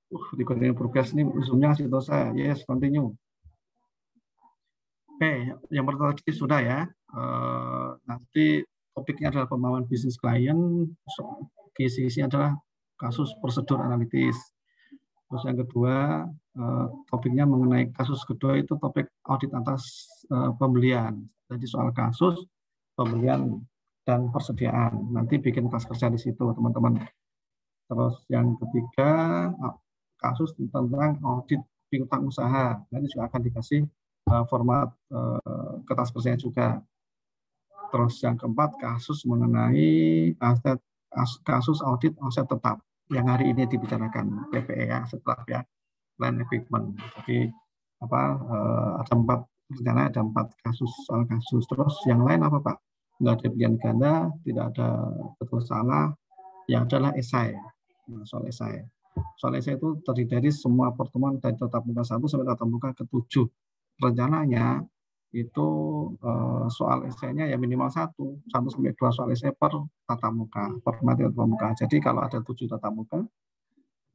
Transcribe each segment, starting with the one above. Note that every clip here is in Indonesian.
Recording progress ini Zoom-nya ngasih tahu saya. Yes, continue. Oke, yang pertama tadi sudah ya. Nanti topiknya adalah pemahaman bisnis klien. Kisi adalah kasus prosedur analitis. Terus yang kedua, topiknya mengenai kasus kedua itu topik audit atas pembelian. Jadi soal kasus, pembelian, dan persediaan. Nanti bikin tas kerja di situ, teman-teman. Terus yang ketiga, kasus tentang audit piutang usaha. Nanti juga akan dikasih format kertas kerjanya juga. Terus yang keempat, kasus mengenai kasus audit aset tetap yang hari ini dibicarakan PPE ya, aset tetap ya, land equipment. Jadi ada empat kasus soal kasus. Terus yang lain apa Pak? Nggak ada pilihan ganda, tidak ada betul salah, yang adalah esai. Nah, soal esai. Soal esai itu terdiri dari semua pertemuan dari tatap muka 1 sampai tatap muka ke-7. Rencananya itu soal esainya ya minimal 1 sampai 2 soal esai per tatap muka, per materi tatap muka. Jadi kalau ada 7 tatap muka,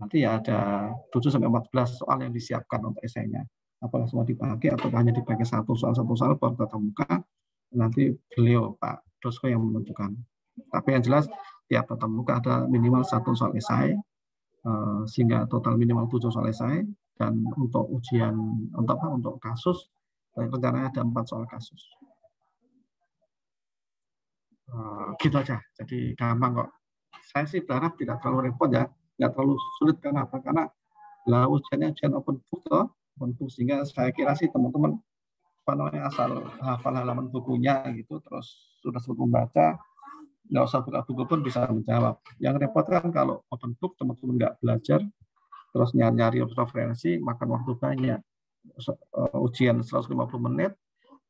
nanti ya ada 7 sampai 14 soal yang disiapkan untuk esainya. Apakah semua dipakai atau hanya dipakai satu soal per tatap muka, nanti beliau Pak Dosko yang menentukan. Tapi yang jelas tiap tatap muka ada minimal 1 soal esai, sehingga total minimal 7 soal esai, dan untuk ujian untuk kasus rencananya ada 4 soal kasus. Gitu aja. Jadi gampang kok. Saya sih berharap tidak terlalu repot ya, nggak terlalu sulit. Karena apa? Karena ujiannya ujian open book sehingga saya kira sih teman-teman asal hafal halaman bukunya gitu, terus sudah sempat membaca, nggak usah buka buku pun bisa menjawab. Yang repot kan kalau open book teman-teman nggak belajar, terus nyari referensi, makan waktu banyak. Ujian 150 menit,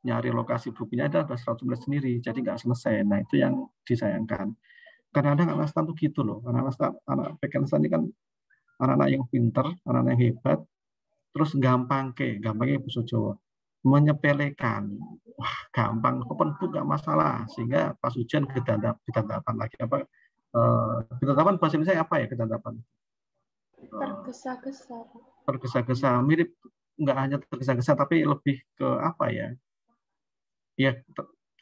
nyari lokasi bukunya ada 100 menit sendiri, jadi nggak selesai. Nah itu yang disayangkan. Kadang-kadang anak stan tuh gitu loh. Anak PKN ini kan anak-anak yang pinter, anak-anak yang hebat, terus gampangnya bahasa Jawa, menyepelekan. Wah, gampang, open book nggak masalah, sehingga pas ujian kedandapan lagi apa? Kedandapan bahasa Indonesia apa ya kedandapan? Tergesa-gesa. Tergesa-gesa, mirip, nggak hanya tergesa-gesa tapi lebih ke apa ya? Ya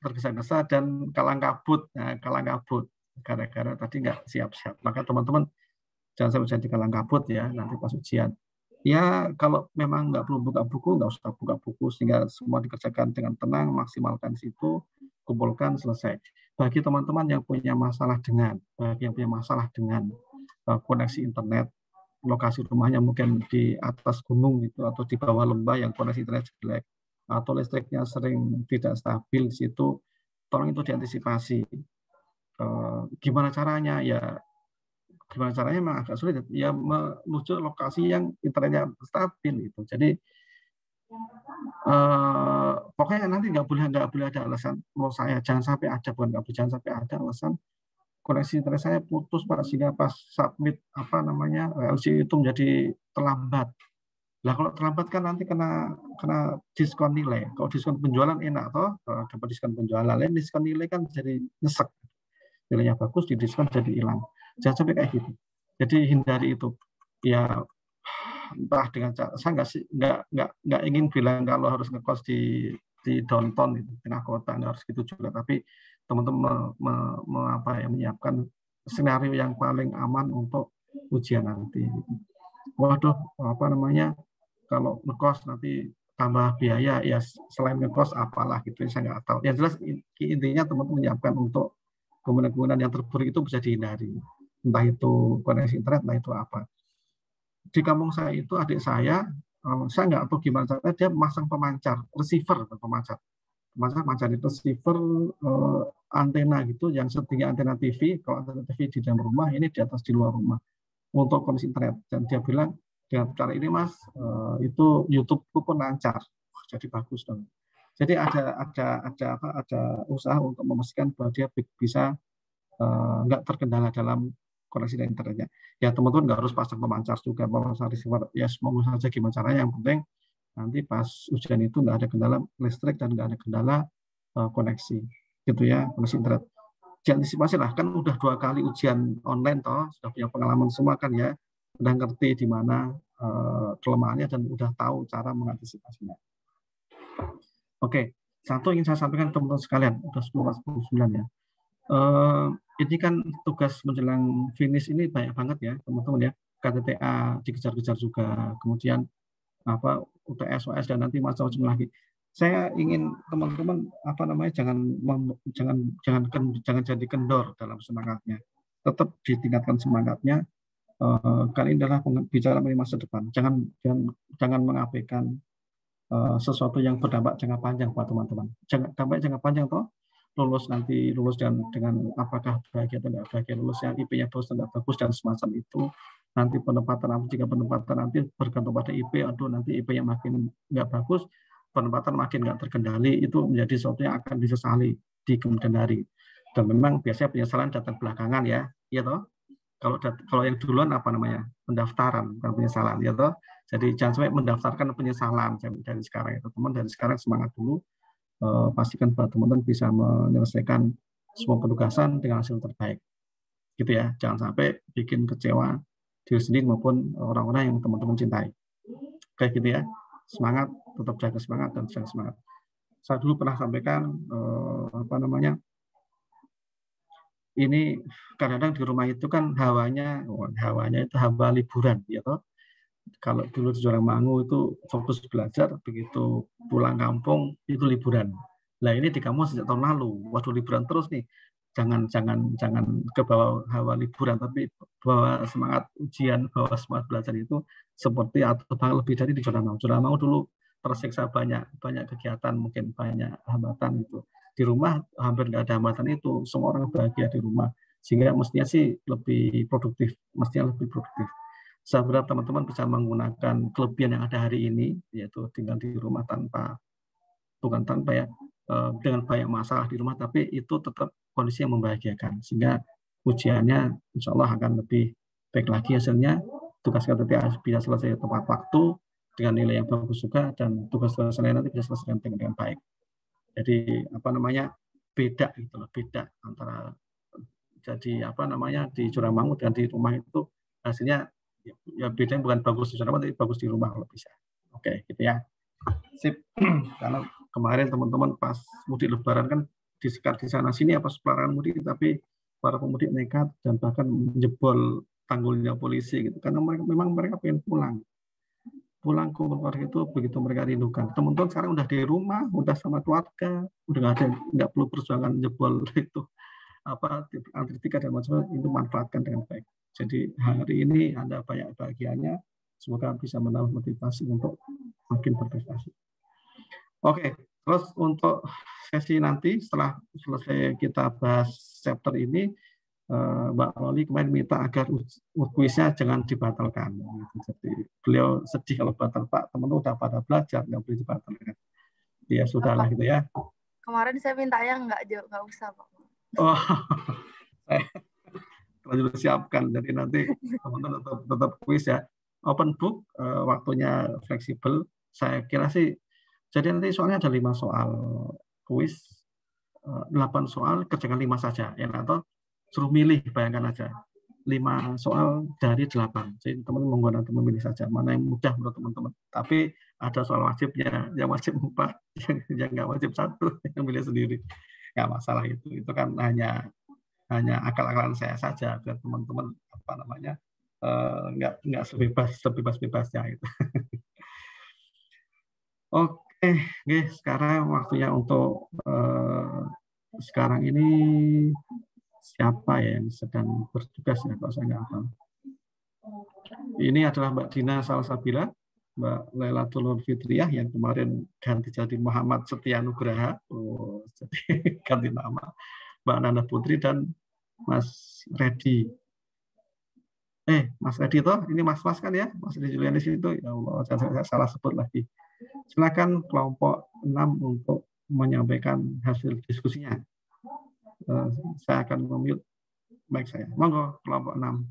tergesa-gesa dan kalang kabut. Nah, kalang kabut gara-gara tadi nggak siap-siap. Maka teman-teman jangan sampai jadi kalang kabut ya nanti pas ujian. Ya kalau memang nggak perlu buka buku, nggak usah buka buku, sehingga semua dikerjakan dengan tenang, maksimalkan situ, kumpulkan, selesai. Bagi teman-teman yang punya masalah dengan koneksi internet, lokasi rumahnya mungkin di atas gunung gitu atau di bawah lembah yang koneksi internet jelek, atau listriknya sering tidak stabil di situ, tolong itu diantisipasi. Gimana caranya? Gimana caranya memang agak sulit ya, menuju lokasi yang internetnya stabil itu. Jadi pokoknya nanti nggak boleh ada alasan. Menurut saya jangan sampai ada alasan koneksi internet saya putus Pak, sehingga pas submit LC itu menjadi terlambat. Lah kalau terlambat kan nanti kena diskon nilai. Kalau diskon penjualan enak toh, dapat diskon penjualan. Lain diskon nilai kan jadi nyesek. Nilainya bagus, di diskon jadi hilang. Jangan sampai kayak gitu. Jadi hindari itu. Ya entah dengan cara, saya nggak ingin bilang kalau harus ngekos di downtown itu, tengah kota, nggak harus gitu juga. Tapi teman-teman menyiapkan skenario yang paling aman untuk ujian nanti. Waduh, kalau ngekos nanti tambah biaya, ya selain ngekos apalah gitu, saya nggak tahu. Yang jelas intinya teman-teman menyiapkan untuk kemungkinan yang terburuk itu bisa dihindari. Entah itu koneksi internet, entah itu apa. Di kampung saya itu adik saya nggak tahu gimana caranya, dia masang pemancar, receiver, pemancar itu receiver antena gitu, yang setinggi antena TV. Kalau antena TV di dalam rumah, ini di atas di luar rumah untuk koneksi internet. Dan dia bilang dengan cara ini Mas, itu YouTube-ku pun lancar, jadi bagus dong. Jadi ada usaha untuk memastikan bahwa dia bisa nggak terkendala dalam koneksi dan internetnya. Ya teman-teman nggak harus pasang pemancar juga, pasang receiver. Ya semoga saja gimana caranya. Yang penting nanti pas ujian itu nggak ada kendala listrik dan nggak ada kendala koneksi, gitu ya, koneksi internet. Diantisipasi lah, kan udah 2 kali ujian online toh, sudah punya pengalaman semua kan ya. udah ngerti di mana kelemahannya dan udah tahu cara mengantisipasinya. Oke, satu ingin saya sampaikan teman-teman sekalian, udah 10:49 ya. Ini kan tugas menjelang finish ini banyak banget ya teman-teman ya. KTTA dikejar-kejar juga, kemudian apa UTS, OS dan nanti macam-macam lagi. Saya ingin teman-teman jangan jadi kendor dalam semangatnya. Tetap ditingkatkan semangatnya. Kali ini adalah bicara mengenai masa depan. Jangan mengabaikan sesuatu yang berdampak jangka panjang buat teman-teman. Dampak jangka panjang toh lulus dan dengan apakah bahagia atau tidak bahagia, lulusnya IP-nya bagus atau tidak bagus dan semacam itu. Nanti jika penempatan nanti bergantung pada IP, nanti IP yang makin nggak bagus, penempatan makin nggak terkendali, itu menjadi sesuatu yang akan disesali di kemudian hari. Dan memang biasanya penyesalan datang belakangan ya, iya toh. Kalau yang duluan apa namanya? Pendaftaran, bukan penyesalan, ya toh. Jadi jangan sampai mendaftarkan penyesalan dari sekarang itu. Teman dari sekarang semangat dulu, pastikan bahwa teman-teman bisa menyelesaikan semua penugasan dengan hasil terbaik. Gitu ya. Jangan sampai bikin kecewa diri sendiri maupun orang-orang yang teman-teman cintai. Kayak gitu ya. Semangat, tetap jaga semangat dan jaga semangat. Saya dulu pernah sampaikan ini kadang-kadang di rumah itu kan hawanya itu hawa liburan ya toh. Kalau dulu di Joramangu itu fokus belajar, begitu pulang kampung itu liburan. Nah ini di kamu sejak tahun lalu, waduh liburan terus nih. Jangan ke bawah hawa liburan, tapi bawa semangat ujian, bawa semangat belajar itu seperti atau bahkan lebih dari di Joramangu. Joramangu dulu tersiksa banyak kegiatan, mungkin banyak hambatan gitu. Di rumah hampir nggak ada hambatan itu, semua orang bahagia di rumah, sehingga mestinya sih lebih produktif. Saya berharap teman-teman bisa menggunakan kelebihan yang ada hari ini, yaitu tinggal di rumah dengan banyak masalah di rumah, tapi itu tetap kondisi yang membahagiakan, sehingga ujiannya insya Allah akan lebih baik lagi hasilnya, tugas KTTA bisa selesai tepat waktu, dengan nilai yang bagus juga, dan tugas-tugas lain nanti bisa selesai dengan baik. Jadi beda gitu loh, beda antara di Joramangu dan di rumah itu hasilnya ya bedanya bukan bagus di sana, tapi bagus di rumah kalau bisa. Oke, gitu ya. Sip. Karena kemarin teman-teman pas mudik lebaran kan disekat di sana sini pas pelarangan mudik, tapi para pemudik nekat dan bahkan menjebol tanggulnya polisi gitu. Karena mereka pengen pulang ke keluarga itu begitu mereka rindukan. Teman-teman sekarang udah di rumah, udah sama keluarga, udah nggak perlu perjuangan jebol itu antri tiket dan macam-macam, itu manfaatkan dengan baik. Jadi hari ini Anda banyak bahagianya, semoga bisa menambah motivasi untuk makin berprestasi. Oke, terus untuk sesi nanti setelah selesai kita bahas chapter ini, Mbak Loli kemarin minta agar kuisnya jangan dibatalkan. Jadi beliau sedih kalau batal, Pak, teman-teman udah pada belajar, nggak boleh dibatalkan. Ya sudahlah gitu ya. Kemarin saya mintanya nggak usah, Pak. Oh, saya siapkan. Jadi nanti teman-teman tetap kuis ya. Open book, waktunya fleksibel. Saya kira sih, jadi nanti soalnya ada 5 soal kuis, 8 soal, kerjakan 5 saja. Ya, atau suruh milih, bayangkan aja. 5 soal dari 8. Jadi teman-teman menggunakan memilih saja, mana yang mudah menurut teman-teman. Tapi ada soal wajibnya, yang wajib 4, yang nggak wajib 1, yang milih sendiri. Nggak masalah itu. Itu kan hanya akal-akalan saya saja, biar teman-teman nggak sebebas-bebasnya itu. Oke, sekarang waktunya untuk sekarang ini siapa ya yang sedang bertugas ya, kalau saya nggak tahu. Ini adalah Mbak Dina Salsabila, Mbak Lailatul Fitriah yang kemarin ganti jadi Muhammad Setia Nugraha, jadi ganti nama, Mbak Nanda Putri dan Mas Redi. Mas Redi toh, ini Mas kan ya, Mas Redi Julianis itu, ya Allah, saya salah sebut lagi. Silakan kelompok 6 untuk menyampaikan hasil diskusinya. Saya akan memute mic saya. Monggo kelompok 6.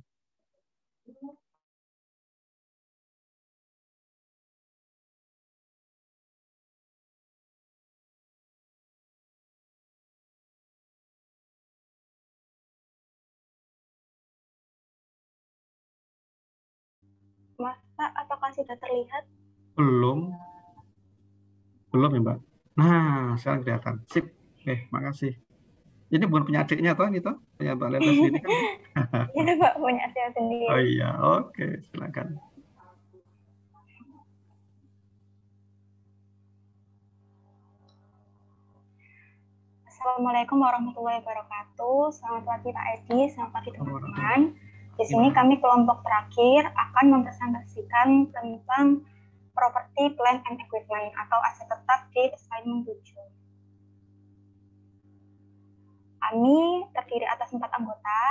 Mas Pak, apakah sudah terlihat? Belum. Belum ya, Mbak. Nah, sekarang kelihatan. Sip. Makasih. Ini bukan punya adiknya toh, ini toh? Punya Mbak Leta sendiri kan? Iya Pak, punya saya Oh sendiri. iya, oke, silakan. Assalamualaikum warahmatullahi wabarakatuh. Selamat pagi Pak Edi, selamat pagi teman-teman. Di sini Gimana? kami kelompok terakhir akan mempresentasikan tentang property, plant, and equipment atau aset tetap di assignment 7. Kami terdiri atas 4 anggota.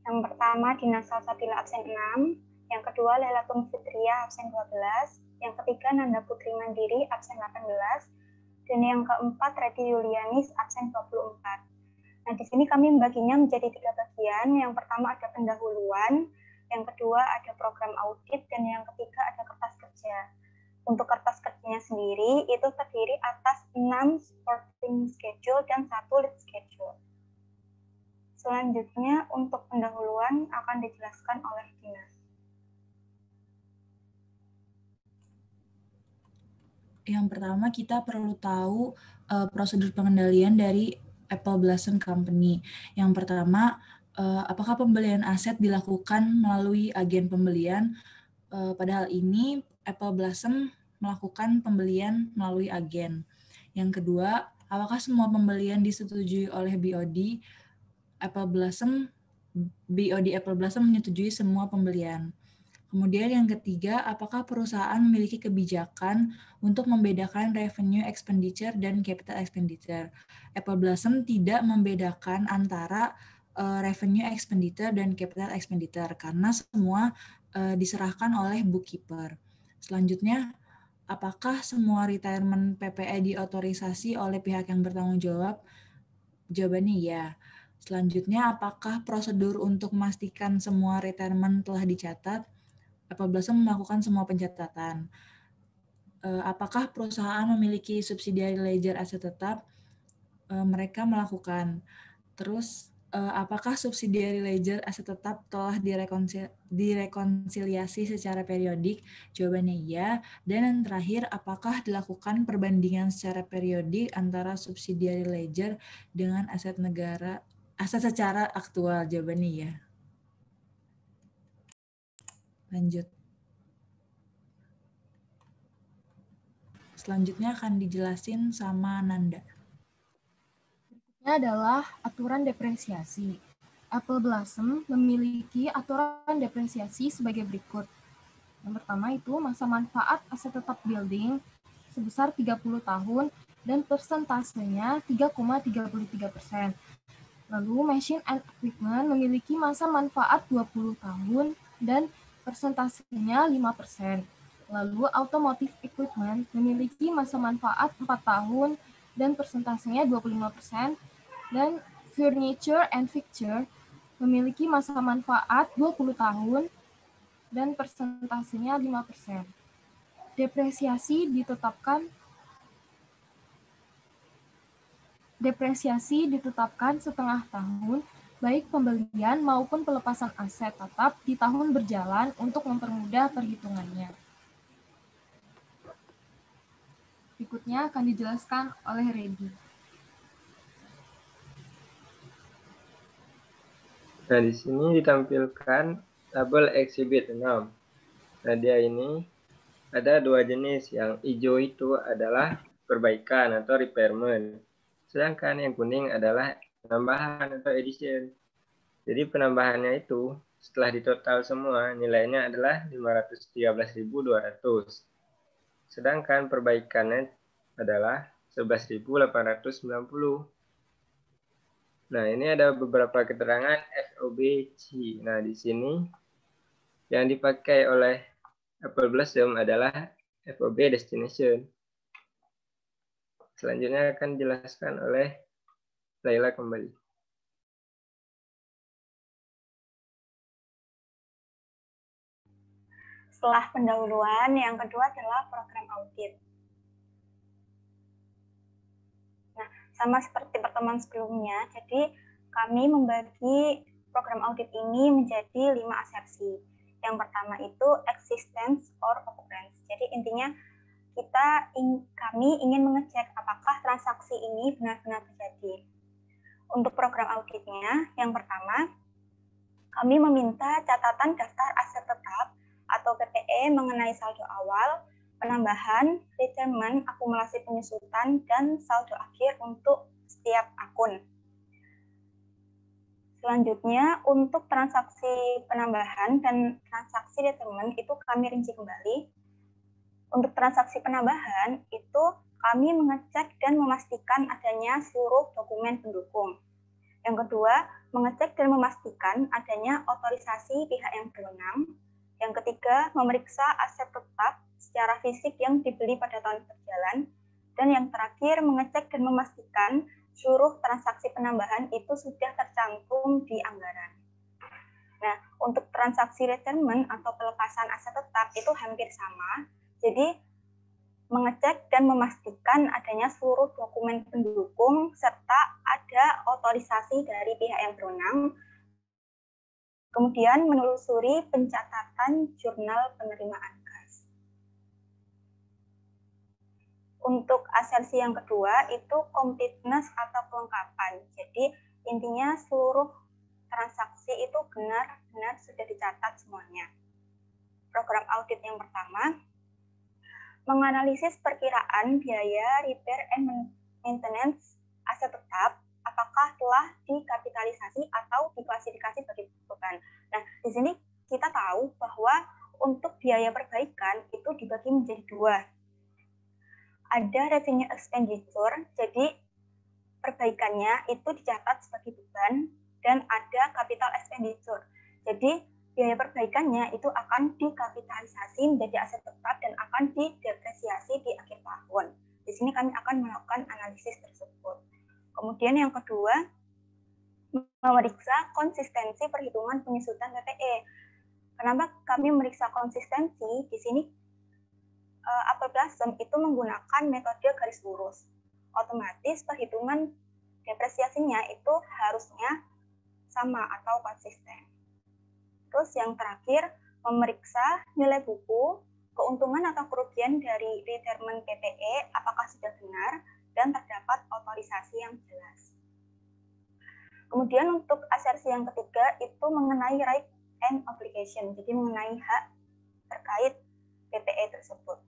Yang pertama Dina Salsabila absen 6, yang kedua Lailatul Fitria absen 12, yang ketiga Nanda Putri Mandiri absen 18, dan yang keempat Redi Yulianis absen 24. Nah, di sini kami membaginya menjadi 3 bagian. Yang pertama ada pendahuluan, yang kedua ada program audit, dan yang ketiga ada kertas kerja. Untuk kertas kerjanya sendiri itu terdiri atas 6 supporting schedule dan 1 lead schedule. Selanjutnya untuk pendahuluan akan dijelaskan oleh Dina. Yang pertama kita perlu tahu prosedur pengendalian dari Apple Blossom Company. Yang pertama, apakah pembelian aset dilakukan melalui agen pembelian? Pada hal ini, Apple Blossom melakukan pembelian melalui agen. Yang kedua, apakah semua pembelian disetujui oleh BOD? BOD Apple Blossom menyetujui semua pembelian. Kemudian yang ketiga, apakah perusahaan memiliki kebijakan untuk membedakan revenue expenditure dan capital expenditure? Apple Blossom tidak membedakan antara revenue expenditure dan capital expenditure karena semua diserahkan oleh bookkeeper. Selanjutnya, apakah semua retirement PPE diotorisasi oleh pihak yang bertanggung jawab? Jawabannya ya. Selanjutnya, apakah prosedur untuk memastikan semua retirement telah dicatat? Apple Blossom melakukan semua pencatatan. Apakah perusahaan memiliki subsidiary ledger aset tetap? Mereka melakukan. Terus, apakah subsidiary ledger aset tetap telah direkonsiliasi secara periodik? Jawabannya iya. Dan yang terakhir, apakah dilakukan perbandingan secara periodik antara subsidiary ledger dengan aset negara, aset secara aktual? Jawabannya iya. Lanjut. Selanjutnya akan dijelasin sama Nanda. Ini adalah aturan depresiasi. Apple Blossom memiliki aturan depresiasi sebagai berikut. Yang pertama itu masa manfaat aset tetap building sebesar 30 tahun dan persentasenya 3,33%. Lalu machine and equipment memiliki masa manfaat 20 tahun dan persentasenya 5%. Lalu automotive equipment memiliki masa manfaat 4 tahun dan persentasenya 25%. Dan furniture and fixture memiliki masa manfaat 20 tahun dan persentasenya 5%. Depresiasi ditetapkan setengah tahun, baik pembelian maupun pelepasan aset tetap di tahun berjalan untuk mempermudah perhitungannya. Berikutnya akan dijelaskan oleh Redi. Nah, di sini ditampilkan tabel exhibit 6. Nah, dia ini ada 2 jenis. Yang hijau itu adalah perbaikan atau repairment. Sedangkan yang kuning adalah penambahan atau addition. Jadi penambahannya itu setelah ditotal semua nilainya adalah 513.200. Sedangkan perbaikannya adalah 11.890. Nah, ini ada beberapa keterangan FOB-C. Nah, di sini yang dipakai oleh Apple Blossom adalah FOB Destination. Selanjutnya akan dijelaskan oleh Laila kembali. Setelah pendahuluan, yang kedua adalah program audit. Nah, sama seperti pertemuan sebelumnya, jadi kami membagi program audit ini menjadi 5 asepsi. Yang pertama itu existence or occurrence. Jadi intinya kami ingin mengecek apakah transaksi ini benar-benar terjadi. Untuk program auditnya, yang pertama, kami meminta catatan daftar aset tetap atau PPE mengenai saldo awal, penambahan, retirement, akumulasi penyusutan, dan saldo akhir untuk setiap akun. Selanjutnya, untuk transaksi penambahan dan transaksi retirement itu kami rinci kembali. Untuk transaksi penambahan, itu kami mengecek dan memastikan adanya seluruh dokumen pendukung. Yang kedua, mengecek dan memastikan adanya otorisasi pihak yang berwenang. Yang ketiga, memeriksa aset tetap secara fisik yang dibeli pada tahun berjalan. Dan yang terakhir, mengecek dan memastikan seluruh transaksi penambahan itu sudah tercantum di anggaran. Nah, untuk transaksi retirement atau pelepasan aset tetap itu hampir sama. Jadi, mengecek dan memastikan adanya seluruh dokumen pendukung serta ada otorisasi dari pihak yang berwenang. Kemudian menelusuri pencatatan jurnal penerimaan kas. Untuk asersi yang kedua itu completeness atau kelengkapan. Jadi intinya seluruh transaksi itu benar-benar sudah dicatat semuanya. Program audit yang pertama, menganalisis perkiraan biaya repair and maintenance aset tetap, apakah telah dikapitalisasi atau diklasifikasi sebagai beban. Nah, di sini kita tahu bahwa untuk biaya perbaikan itu dibagi menjadi dua. Ada revenue expenditure, jadi perbaikannya itu dicatat sebagai beban, dan ada capital expenditure. Jadi biaya perbaikannya itu akan dikapitalisasi menjadi aset tetap dan akan didepresiasi di akhir tahun. Di sini kami akan melakukan analisis tersebut. Kemudian yang kedua, memeriksa konsistensi perhitungan penyusutan PPE. Kenapa kami memeriksa konsistensi? Di sini Apple Blossom itu menggunakan metode garis lurus. Otomatis perhitungan depresiasinya itu harusnya sama atau konsisten. Terus yang terakhir, memeriksa nilai buku, keuntungan atau kerugian dari retirement PPE, apakah sudah benar, dan terdapat otorisasi yang jelas. Kemudian untuk asersi yang ketiga, itu mengenai right and obligation, jadi mengenai hak terkait PPE tersebut.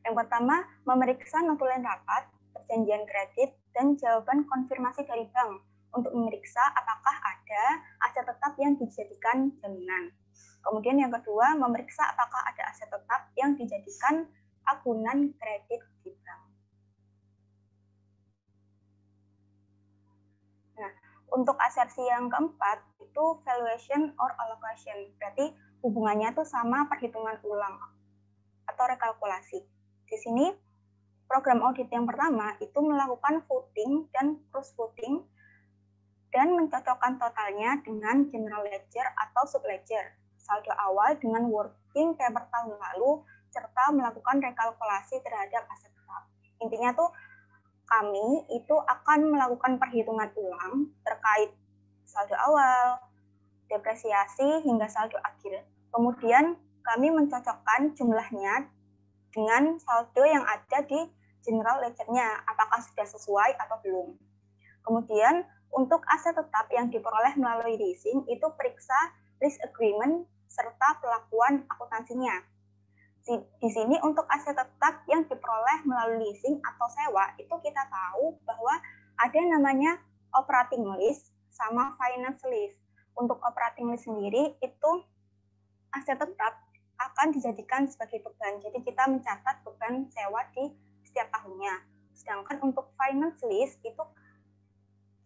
Yang pertama, memeriksa notulen rapat, perjanjian kredit, dan jawaban konfirmasi dari bank, untuk memeriksa apakah ada aset tetap yang dijadikan jaminan. Kemudian yang kedua, memeriksa apakah ada aset tetap yang dijadikan agunan kredit di bank. Nah, untuk asersi yang keempat, itu valuation or allocation. Berarti hubungannya itu sama perhitungan ulang atau rekalkulasi. Di sini, program audit yang pertama itu melakukan voting dan cross-voting dan mencocokkan totalnya dengan general ledger atau subledger, saldo awal dengan working paper tahun lalu, serta melakukan rekalkulasi terhadap aset tetap. Intinya tuh kami itu akan melakukan perhitungan ulang terkait saldo awal, depresiasi, hingga saldo akhir. Kemudian kami mencocokkan jumlahnya dengan saldo yang ada di general ledger-nya, apakah sudah sesuai atau belum. Kemudian untuk aset tetap yang diperoleh melalui leasing itu periksa lease agreement serta pelakuan akuntansinya. Di sini untuk aset tetap yang diperoleh melalui leasing atau sewa itu kita tahu bahwa ada namanya operating lease sama finance lease. Untuk operating lease sendiri itu aset tetap akan dijadikan sebagai beban. Jadi kita mencatat beban sewa di setiap tahunnya. Sedangkan untuk finance lease itu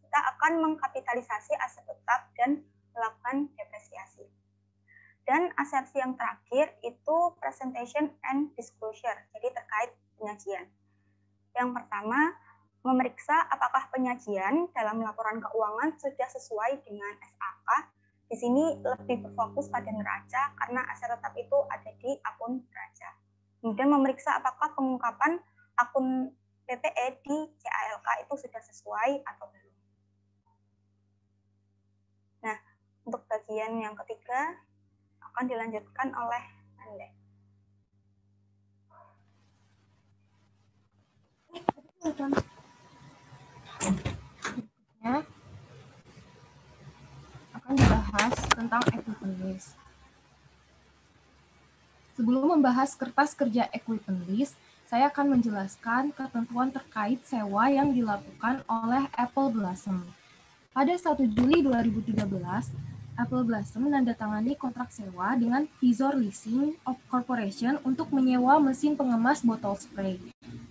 kita akan mengkapitalisasi aset tetap dan melakukan depresiasi. Dan asersi yang terakhir itu presentation and disclosure, jadi terkait penyajian. Yang pertama, memeriksa apakah penyajian dalam laporan keuangan sudah sesuai dengan SAK. Di sini lebih berfokus pada neraca karena aset tetap itu ada di akun neraca. Kemudian memeriksa apakah pengungkapan akun PPE di CALK itu sudah sesuai atau belum. Nah, untuk bagian yang ketiga, akan dilanjutkan oleh Anda. Berikutnya akan dibahas tentang equipment list. Sebelum membahas kertas kerja equipment list, saya akan menjelaskan ketentuan terkait sewa yang dilakukan oleh Apple Blossom. Pada 1 Juli 2013, Apple Blossom menandatangani kontrak sewa dengan Visor Leasing Corporation untuk menyewa mesin pengemas botol spray.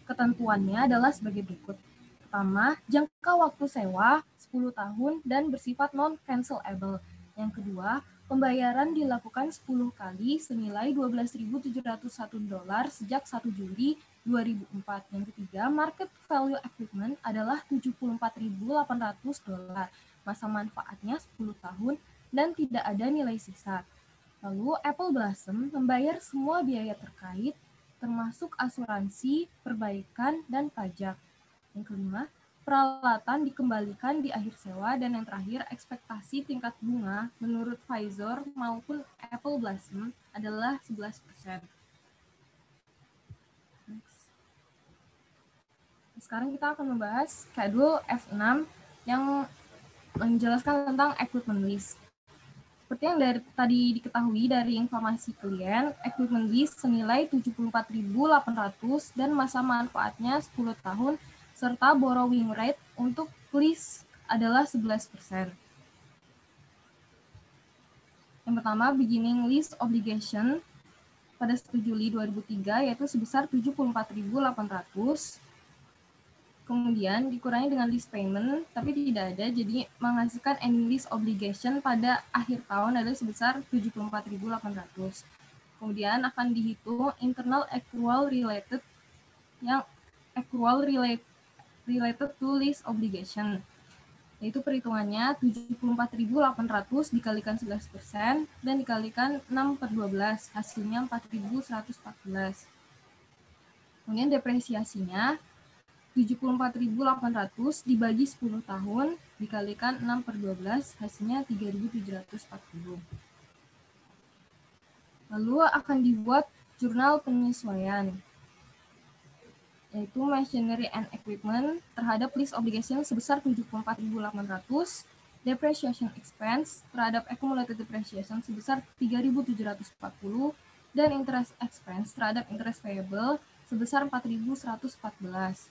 Ketentuannya adalah sebagai berikut. Pertama, jangka waktu sewa 10 tahun dan bersifat non-cancelable. Yang kedua, pembayaran dilakukan 10 kali senilai $12.701 sejak 1 Juli 2004. Yang ketiga, market value equipment adalah $74.800. Masa manfaatnya 10 tahun dan tidak ada nilai sisa. Lalu Apple Blossom membayar semua biaya terkait, termasuk asuransi, perbaikan, dan pajak. Yang kelima, peralatan dikembalikan di akhir sewa, dan yang terakhir, ekspektasi tingkat bunga menurut Visor maupun Apple Blossom adalah 11%. Sekarang kita akan membahas schedule F6 yang menjelaskan tentang equipment list. Seperti yang tadi diketahui dari informasi klien, equipment list senilai $74.800 dan masa manfaatnya 10 tahun, serta borrowing rate untuk lease adalah 11%. Yang pertama, beginning lease obligation pada 1 Juli 2003 yaitu sebesar $74.800. Kemudian dikurangi dengan lease payment, tapi tidak ada, jadi menghasilkan ending lease obligation pada akhir tahun adalah sebesar $74.800. Kemudian akan dihitung internal accrual related related to lease obligation, yaitu perhitungannya $74.800 dikalikan 11% dan dikalikan 6/12, hasilnya 4.114. Kemudian depresiasinya $74.800 dibagi 10 tahun dikalikan 6/12, hasilnya 3.740. Lalu akan dibuat jurnal penyesuaian, yaitu machinery and equipment terhadap lease obligation sebesar $74.800, depreciation expense terhadap accumulated depreciation sebesar 3.740, dan interest expense terhadap interest payable sebesar 4.114.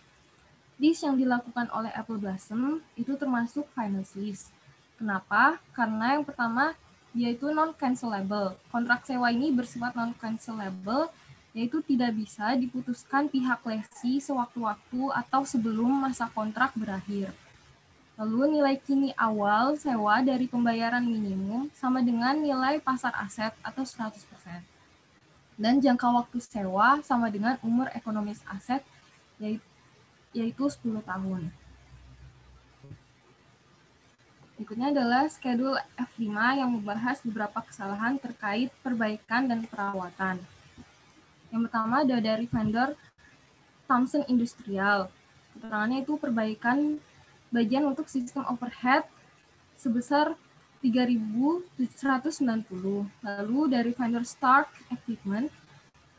Lease yang dilakukan oleh Apple Blossom itu termasuk finance lease. Kenapa? Karena yang pertama, yaitu non-cancelable. Kontrak sewa ini bersifat non-cancelable, yaitu tidak bisa diputuskan pihak lesi sewaktu-waktu atau sebelum masa kontrak berakhir. Lalu nilai kini awal sewa dari pembayaran minimum sama dengan nilai pasar aset atau 100%. Dan jangka waktu sewa sama dengan umur ekonomis aset, yaitu 10 tahun. Berikutnya adalah schedule F5 yang membahas beberapa kesalahan terkait perbaikan dan perawatan. Yang pertama ada dari vendor Thomson Industrial. Keterangannya itu perbaikan bagian untuk sistem overhead sebesar 3.790. Lalu dari vendor Stark Equipment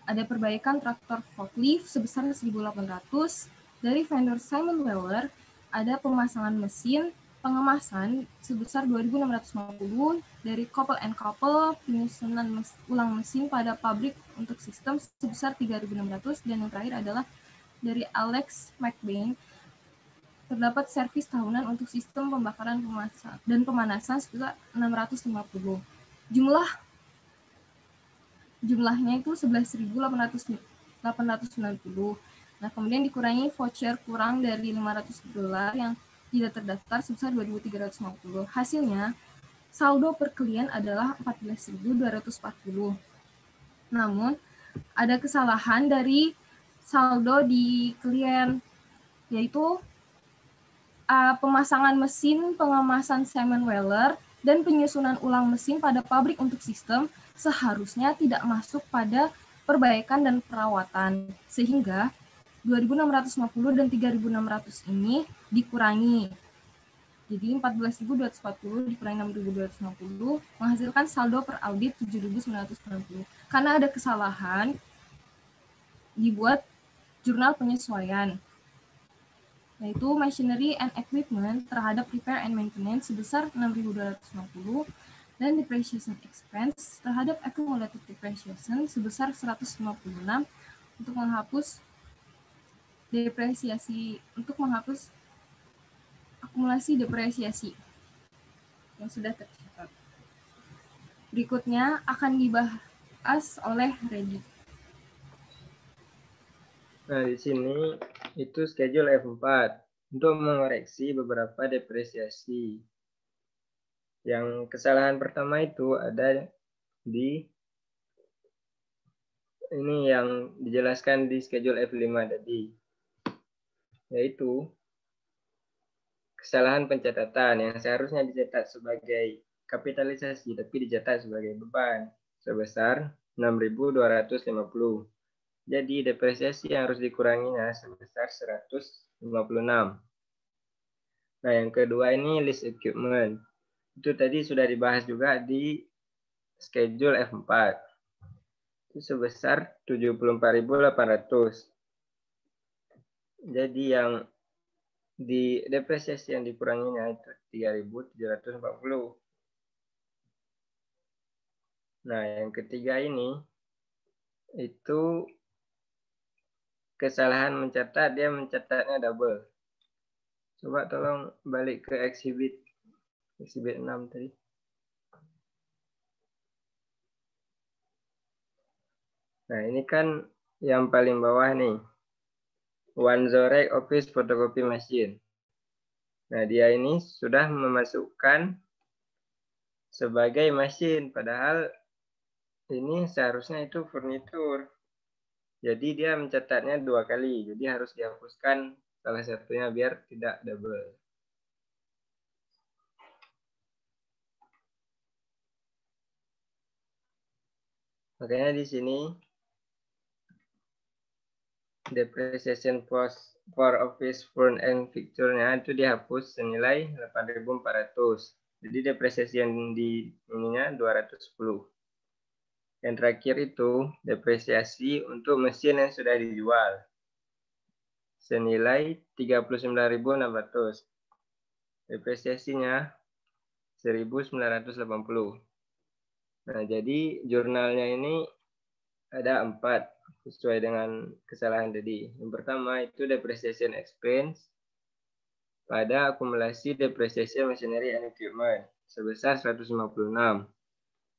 ada perbaikan traktor forklift sebesar 1.800. Dari vendor Simon Weller ada pemasangan mesin pengemasan sebesar 2.650, dari Couple & Couple penyusunan ulang mesin pada pabrik untuk sistem sebesar 3.600, dan yang terakhir adalah dari Alex McBain terdapat servis tahunan untuk sistem pembakaran dan pemanasan sebesar 650. Jumlahnya itu 11.890. Nah, kemudian dikurangi voucher kurang dari $500 yang tidak terdaftar sebesar 2.350. Hasilnya, saldo per klien adalah 14.240. Namun, ada kesalahan dari saldo di klien, yaitu pemasangan mesin pengemasan Simon Weller dan penyusunan ulang mesin pada pabrik untuk sistem seharusnya tidak masuk pada perbaikan dan perawatan, sehingga 2.650 dan 3.600 ini dikurangi. Jadi 14.240 dikurangi 6.250 menghasilkan saldo per audit 7.990. Karena ada kesalahan, dibuat jurnal penyesuaian, yaitu machinery and equipment terhadap repair and maintenance sebesar 6.250 dan depreciation expense terhadap accumulated depreciation sebesar 156 untuk menghapus akumulasi depresiasi yang sudah tercatat. Berikutnya akan dibahas oleh Reddy. Nah, di sini itu schedule F4 untuk mengoreksi beberapa depresiasi. Yang kesalahan pertama itu ada di ini yang dijelaskan di schedule F5 tadi, yaitu kesalahan pencatatan yang seharusnya dicatat sebagai kapitalisasi tapi dicatat sebagai beban sebesar 6.250. Jadi depresiasi yang harus dikuranginya sebesar 156. Nah, yang kedua ini list equipment. Itu tadi sudah dibahas juga di schedule F4. Itu sebesar 74.800. Jadi yang di depresiasi yang dikuranginya itu 3.740. Nah, yang ketiga ini itu kesalahan mencatat, dia mencatatnya double. Coba tolong balik ke exhibit 6 tadi. Nah, ini kan yang paling bawah nih. One Zorek Office Photocopy Machine. Nah, dia ini sudah memasukkan sebagai mesin, padahal ini seharusnya itu furnitur. Jadi dia mencatatnya 2 kali, jadi harus dihapuskan salah satunya biar tidak double. Makanya di sini depreciation for office furniture and fixture-nya itu dihapus senilai 8.400. Jadi depresiasi yang di ininya 210. Yang terakhir itu depresiasi untuk mesin yang sudah dijual senilai 39.600. Depresiasinya 1.980. Nah, jadi jurnalnya ini ada 4 sesuai dengan kesalahan tadi. Yang pertama itu depreciation expense pada akumulasi depreciation machinery and equipment sebesar 156.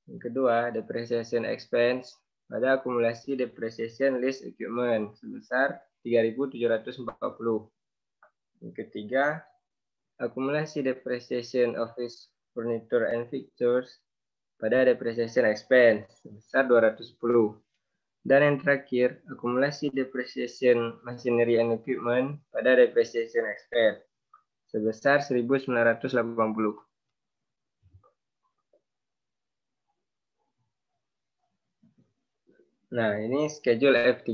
Yang kedua, depreciation expense pada akumulasi depreciation lease equipment sebesar 3.740. Yang ketiga, akumulasi depreciation office furniture and fixtures pada depreciation expense sebesar 210. Dan yang terakhir, akumulasi depreciation machinery and equipment pada depreciation expense sebesar 1.980. Nah, ini schedule F3.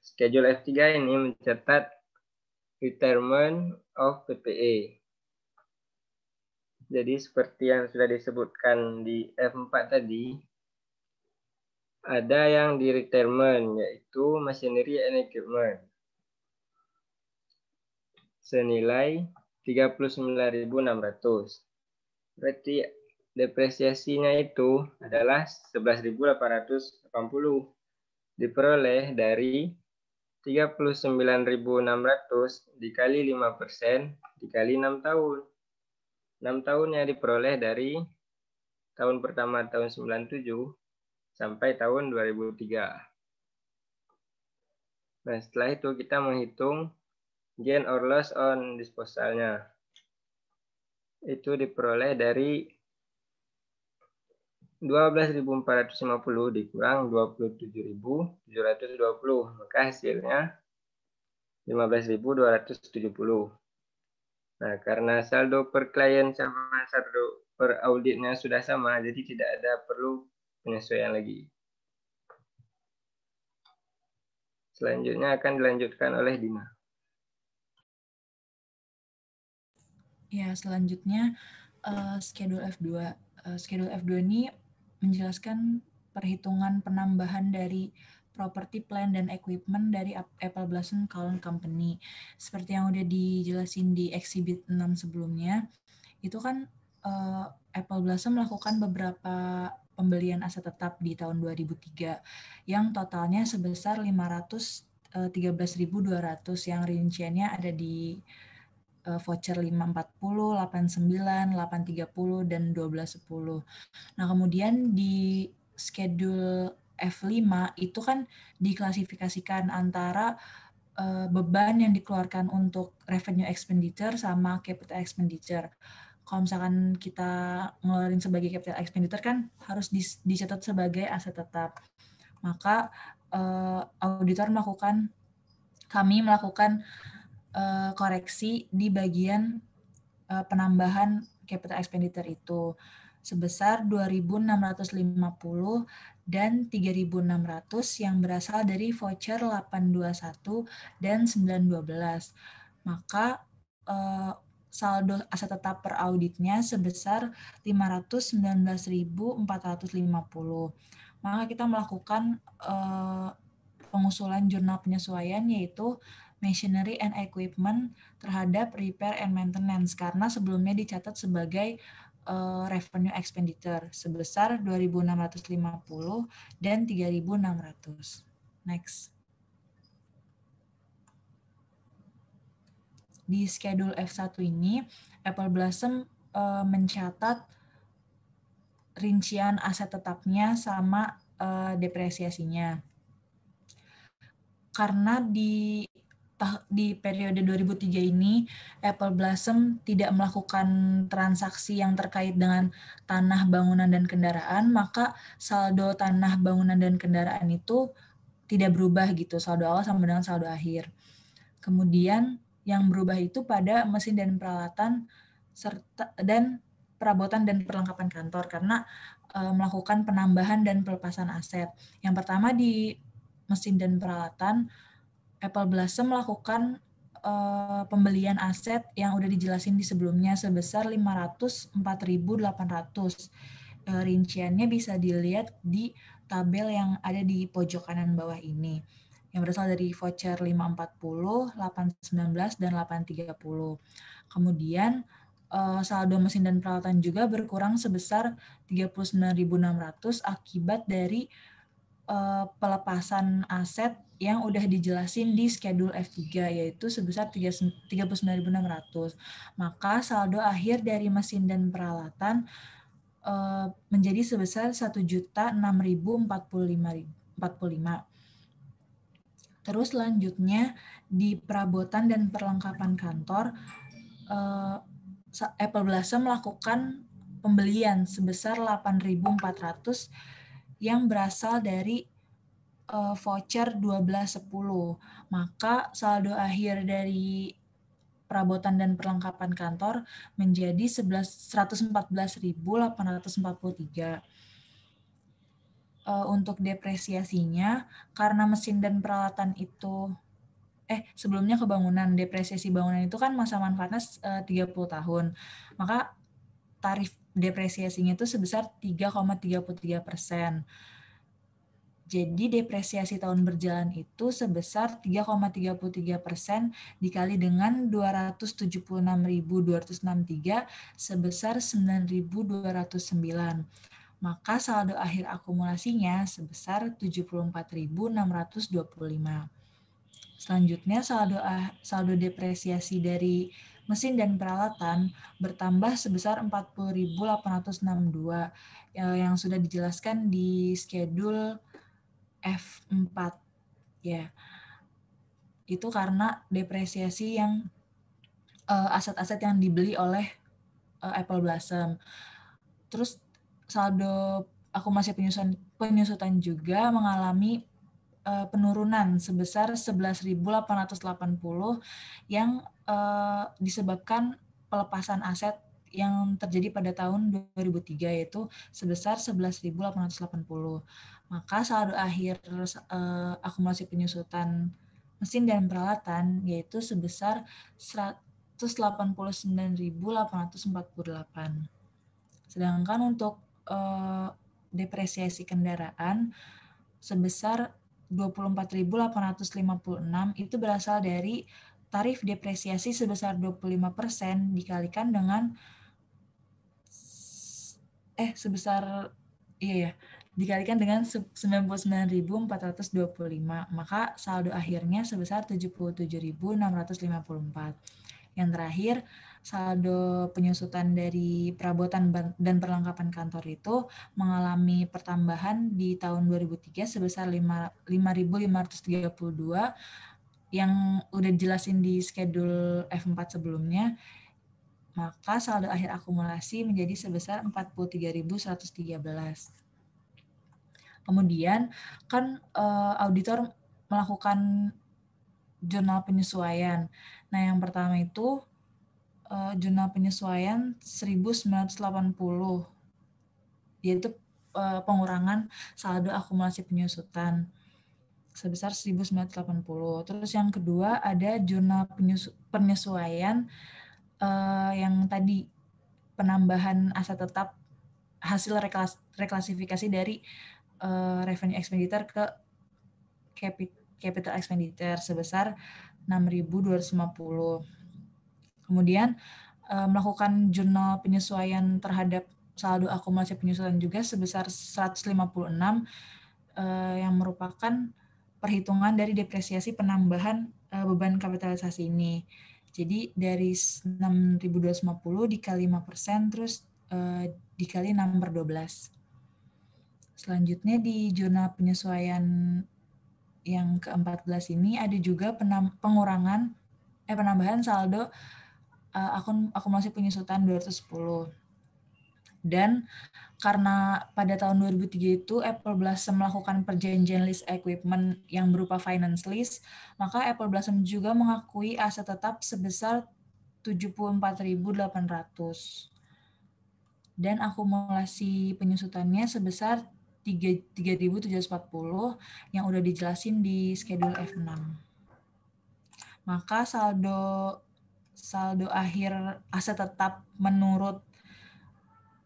Schedule F3 ini mencatat retirement of PPE. Jadi seperti yang sudah disebutkan di F4 tadi, ada yang di retirement, yaitu machinery and equipment. Senilai 39.600. Berarti depresiasinya itu adalah 11.880 diperoleh dari 39.600 dikali 5% dikali 6 tahun. 6 tahunnya diperoleh dari tahun pertama tahun 97 sampai tahun 2003. Nah, setelah itu kita menghitung gain or loss on disposalnya. Itu diperoleh dari 12.450 dikurang 27.720, maka hasilnya 15.270. Nah, karena saldo per klien sama saldo per auditnya sudah sama, jadi tidak ada perlu penyesuaian lagi. Selanjutnya akan dilanjutkan oleh Dina. Ya, selanjutnya schedule F2. Schedule F2 ini menjelaskan perhitungan penambahan dari property, plant, dan equipment dari Apple Blossom Coal Company. Seperti yang udah dijelasin di Exhibit 6 sebelumnya, itu kan Apple Blossom melakukan beberapa pembelian aset tetap di tahun 2003 yang totalnya sebesar 513.200 yang rinciannya ada di voucher 540, 89, 830, dan 1210. Nah, kemudian di schedule F5 itu kan diklasifikasikan antara beban yang dikeluarkan untuk revenue expenditure sama capital expenditure. Kalau misalkan kita ngeluarin sebagai capital expenditure kan harus dicatat sebagai aset tetap. Maka kami melakukan koreksi di bagian penambahan capital expenditure itu sebesar 2.650 dan 3.600 yang berasal dari voucher 821 dan 912. Maka saldo aset tetap per auditnya sebesar 519.450. Maka kita melakukan pengusulan jurnal penyesuaian yaitu machinery and equipment terhadap repair and maintenance karena sebelumnya dicatat sebagai revenue expenditure sebesar 2.650 dan 3.600. Next. Di schedule F1 ini, Apple Blossom mencatat rincian aset tetapnya sama depresiasinya. Karena di periode 2003 ini Apple Blossom tidak melakukan transaksi yang terkait dengan tanah, bangunan, dan kendaraan, maka saldo tanah, bangunan, dan kendaraan itu tidak berubah gitu, saldo awal sama dengan saldo akhir. Kemudian yang berubah itu pada mesin dan peralatan serta dan perabotan dan perlengkapan kantor karena melakukan penambahan dan pelepasan aset. Yang pertama di mesin dan peralatan, Apple Blossom melakukan pembelian aset yang udah dijelasin di sebelumnya sebesar 504.800. Rinciannya bisa dilihat di tabel yang ada di pojok kanan bawah ini, yang berasal dari voucher 540, 819, dan 830. Kemudian saldo mesin dan peralatan juga berkurang sebesar 39.600 akibat dari pelepasan aset yang udah dijelasin di schedule F3 yaitu sebesar 39.600. Maka saldo akhir dari mesin dan peralatan menjadi sebesar 1.006.045. Terus selanjutnya di perabotan dan perlengkapan kantor, Apple Blossom melakukan pembelian sebesar 8.400 yang berasal dari voucher 1210. Maka saldo akhir dari perabotan dan perlengkapan kantor menjadi 114.843. Untuk depresiasinya, karena mesin dan peralatan itu sebelumnya ke bangunan, depresiasi bangunan itu kan masa manfaatnya 30 tahun. Maka tarif depresiasinya itu sebesar 3,33%. Jadi depresiasi tahun berjalan itu sebesar 3,33% dikali dengan 276.263 sebesar 9.209. Maka saldo akhir akumulasinya sebesar 74.625. Selanjutnya saldo depresiasi dari mesin dan peralatan bertambah sebesar 40.862 yang sudah dijelaskan di schedule F4 ya. Itu karena depresiasi yang aset-aset yang dibeli oleh Apple Blossom. Terus saldo akumulasi penyusutan juga mengalami penurunan sebesar 11.880 yang disebabkan pelepasan aset yang terjadi pada tahun 2003 yaitu sebesar 11.880. Maka saldo akhir akumulasi penyusutan mesin dan peralatan yaitu sebesar 489.848. Sedangkan untuk depresiasi kendaraan sebesar 24.856 itu berasal dari tarif depresiasi sebesar 25% dikalikan dengan dikalikan dengan 99.425, maka saldo akhirnya sebesar 77.654. Yang terakhir, saldo penyusutan dari perabotan dan perlengkapan kantor itu mengalami pertambahan di tahun 2003 sebesar 5.532 yang udah dijelasin di schedule F4 sebelumnya. Maka saldo akhir akumulasi menjadi sebesar 43.113. Kemudian kan auditor melakukan jurnal penyesuaian. Nah, yang pertama itu jurnal penyesuaian 1980, yaitu pengurangan saldo akumulasi penyusutan sebesar 1980. Terus yang kedua ada jurnal penyesuaian yang tadi penambahan aset tetap hasil reklasifikasi dari revenue expenditure ke capital expenditure sebesar 6.250. Kemudian melakukan jurnal penyesuaian terhadap saldo akumulasi penyusutan juga sebesar 156 yang merupakan perhitungan dari depresiasi penambahan beban kapitalisasi ini. Jadi dari 6.250 dikali 5% terus dikali 6/12. Selanjutnya di jurnal penyesuaian yang ke-14 ini ada juga penambahan saldo akumulasi penyusutan 210. Dan karena pada tahun 2003 itu Apple Blossom melakukan perjanjian lease equipment yang berupa finance lease, maka Apple Blossom juga mengakui aset tetap sebesar 74.800. Dan akumulasi penyusutannya sebesar 3.740 yang udah dijelasin di schedule F6. Maka saldo akhir aset tetap menurut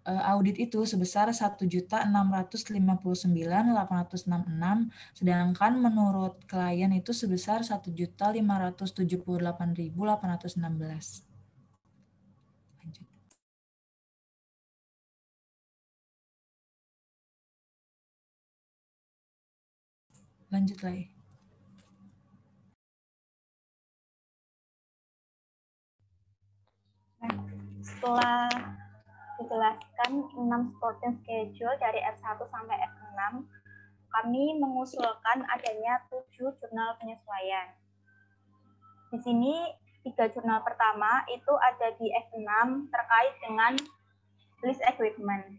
audit itu sebesar 1.659.866, sedangkan menurut klien itu sebesar 1.578.816. Lanjut lagi. Setelah dijelaskan 6 supporting schedule dari F1 sampai F6, kami mengusulkan adanya 7 jurnal penyesuaian. Di sini 3 jurnal pertama itu ada di F6 terkait dengan lease equipment.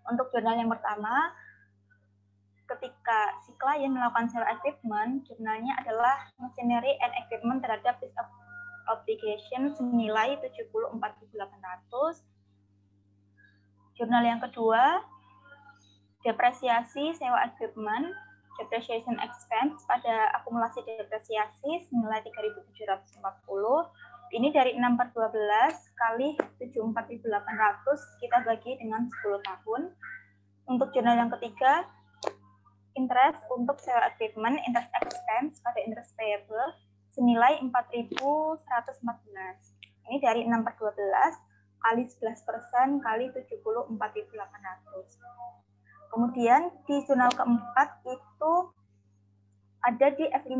Untuk jurnal yang pertama, ketika si klien melakukan sewa equipment, jurnalnya adalah machinery and equipment terhadap lease obligation senilai 74.800. Jurnal yang kedua, depresiasi sewa equipment, depreciation expense pada akumulasi depresiasi senilai 3.740. Ini dari 6/12 kali 74.800 kita bagi dengan 10 tahun. Untuk jurnal yang ketiga, interest untuk sewa equipment, interest expense pada interest payable senilai 4.114. Ini dari 6/12 kali 11% kali 74.800. Kemudian di jurnal keempat itu ada di F5